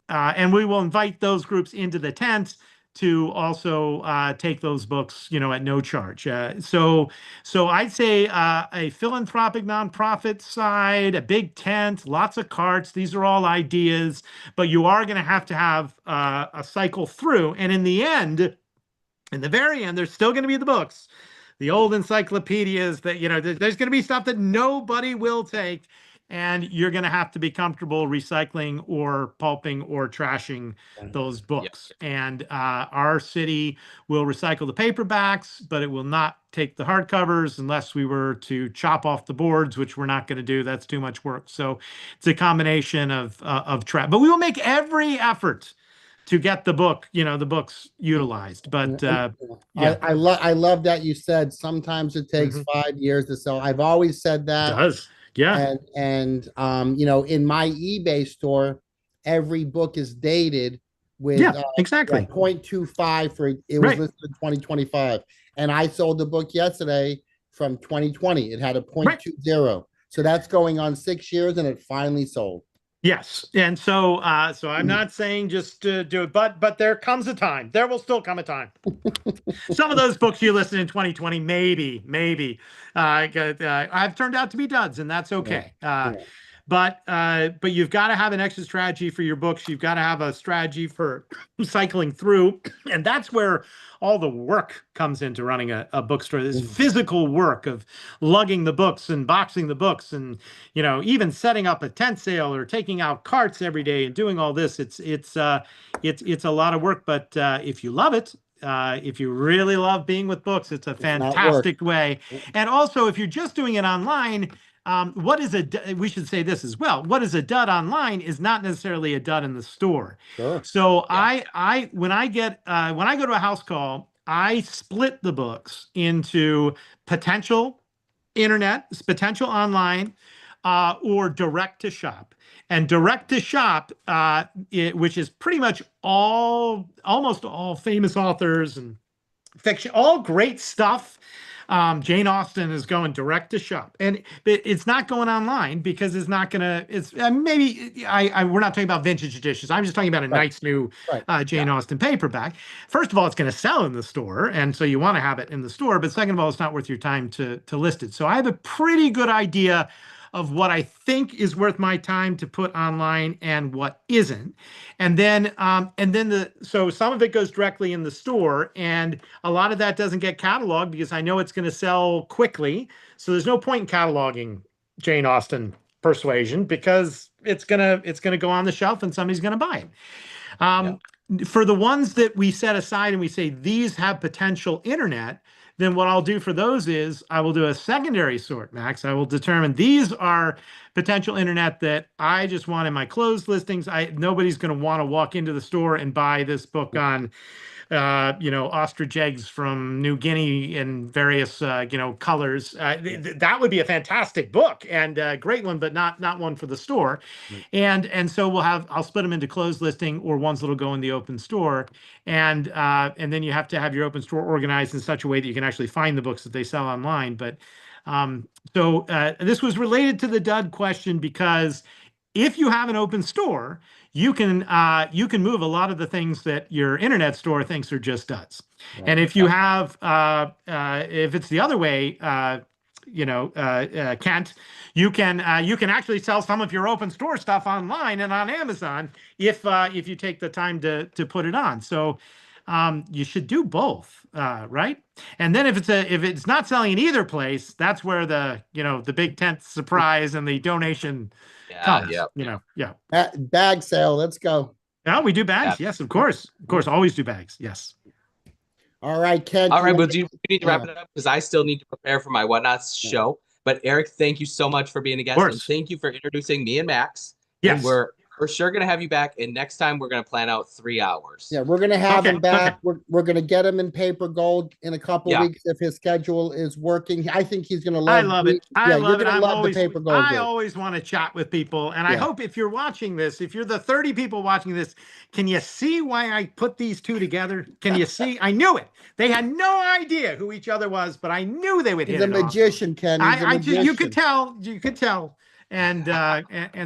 C: and we will invite those groups into the tent to also take those books, you know, at no charge. So I'd say a philanthropic nonprofit side, a big tent, lots of carts. These are all ideas, but you are going to have a cycle through. And in the end, in the very end, there's still going to be the books, the old encyclopedias that, you know, there's going to be stuff that nobody will take. And you're going to have to be comfortable recycling or pulping or trashing those books. Yep. And our city will recycle the paperbacks, but it will not take the hardcovers unless we were to chop off the boards, which we're not going to do. That's too much work. So it's a combination of trash. But we will make every effort to get the book, you know, the books utilized. But yeah.
A: I love that you said sometimes it takes 5 years to sell. I've always said that.
C: It does. Yeah.
A: And you know, in my eBay store, every book is dated with
C: exactly
A: 0.25 for it was listed in 2025. And I sold the book yesterday from 2020. It had a 0.20. So that's going on 6 years, and it finally sold.
C: Yes. And so I'm not saying just to do it, but there comes a time. There will still come a time. Some of those books you listed in 2020, maybe I've turned out to be duds, and that's okay. But you've got to have an exit strategy for your books. You've got to have a strategy for cycling through. And that's where all the work comes into running a bookstore. This physical work of lugging the books and boxing the books, and, you know, even setting up a tent sale or taking out carts every day and doing all this. It's a lot of work. But if you love it, if you really love being with books, it's a fantastic way. And also, if you're just doing it online, we should say this as well. What is a dud online is not necessarily a dud in the store. Sure. So yeah. When I go to a house call, I split the books into potential internet, potential online, or direct to shop. And direct to shop, which is pretty much almost all famous authors and fiction, all great stuff. Jane Austen is going direct to shop, and it's not going online because it's not gonna. It's maybe we're not talking about vintage editions. I'm just talking about a nice new Jane Austen paperback. First of all, it's going to sell in the store, and so you want to have it in the store. But second of all, it's not worth your time to list it. So I have a pretty good idea of what I think is worth my time to put online and what isn't. And then so some of it goes directly in the store, and a lot of that doesn't get cataloged because I know it's going to sell quickly. So there's no point in cataloging Jane Austen Persuasion because it's gonna go on the shelf and somebody's gonna buy it. For the ones that we set aside and we say these have potential internet, then what I'll do for those is I will do a secondary sort, Max. I will determine these are potential internet that I just want in my closed listings. Nobody's going to want to walk into the store and buy this book on, ostrich eggs from New Guinea in various, colors. That would be a fantastic book and a great one, but not one for the store. Right. And so I'll split them into closed listing or ones that'll go in the open store. And then you have to have your open store organized in such a way that you can actually find the books that they sell online. But so this was related to the dud question because if you have an open store, you can move a lot of the things that your internet store thinks are just duds. Right. And if you have if it's the other way, Kent, you can actually sell some of your open store stuff online and on Amazon if you take the time to put it on. So you should do both, right? And then if it's not selling in either place, that's where the big tent surprise and the donation comes.
A: Bag sale. Let's go.
C: Yeah, we do bags. Yes, of course. Always do bags. Yes.
A: All right, Ken.
B: All right, but we need to wrap it up because I still need to prepare for my Whatnots show. But Eric, thank you so much for being a guest, and thank you for introducing me and Max.
C: Yes,
B: and we're sure going to have you back, and next time we're going to plan out 3 hours.
A: Yeah, we're going to have him back. We're going to get him in paper gold in a couple weeks if his schedule is working. I think he's going to love.
C: I love it. I love it.
A: I
C: always want to chat with people, and I hope if you're watching this, if you're the 30 people watching this, can you see why I put these two together? Can you see? I knew it. They had no idea who each other was, but I knew they would hit it off.
A: He's a magician, Ken.
C: You could tell. You could tell. And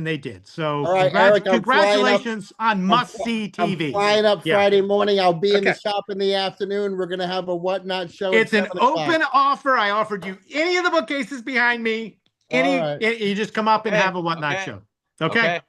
C: they did. So
A: all right, Eric,
C: congratulations on must-see TV.
A: I'm flying up Friday morning. I'll be in the shop in the afternoon. We're going to have a Whatnot show.
C: It's an open offer. I offered you any of the bookcases behind me. You just come up and have a Whatnot show. Okay.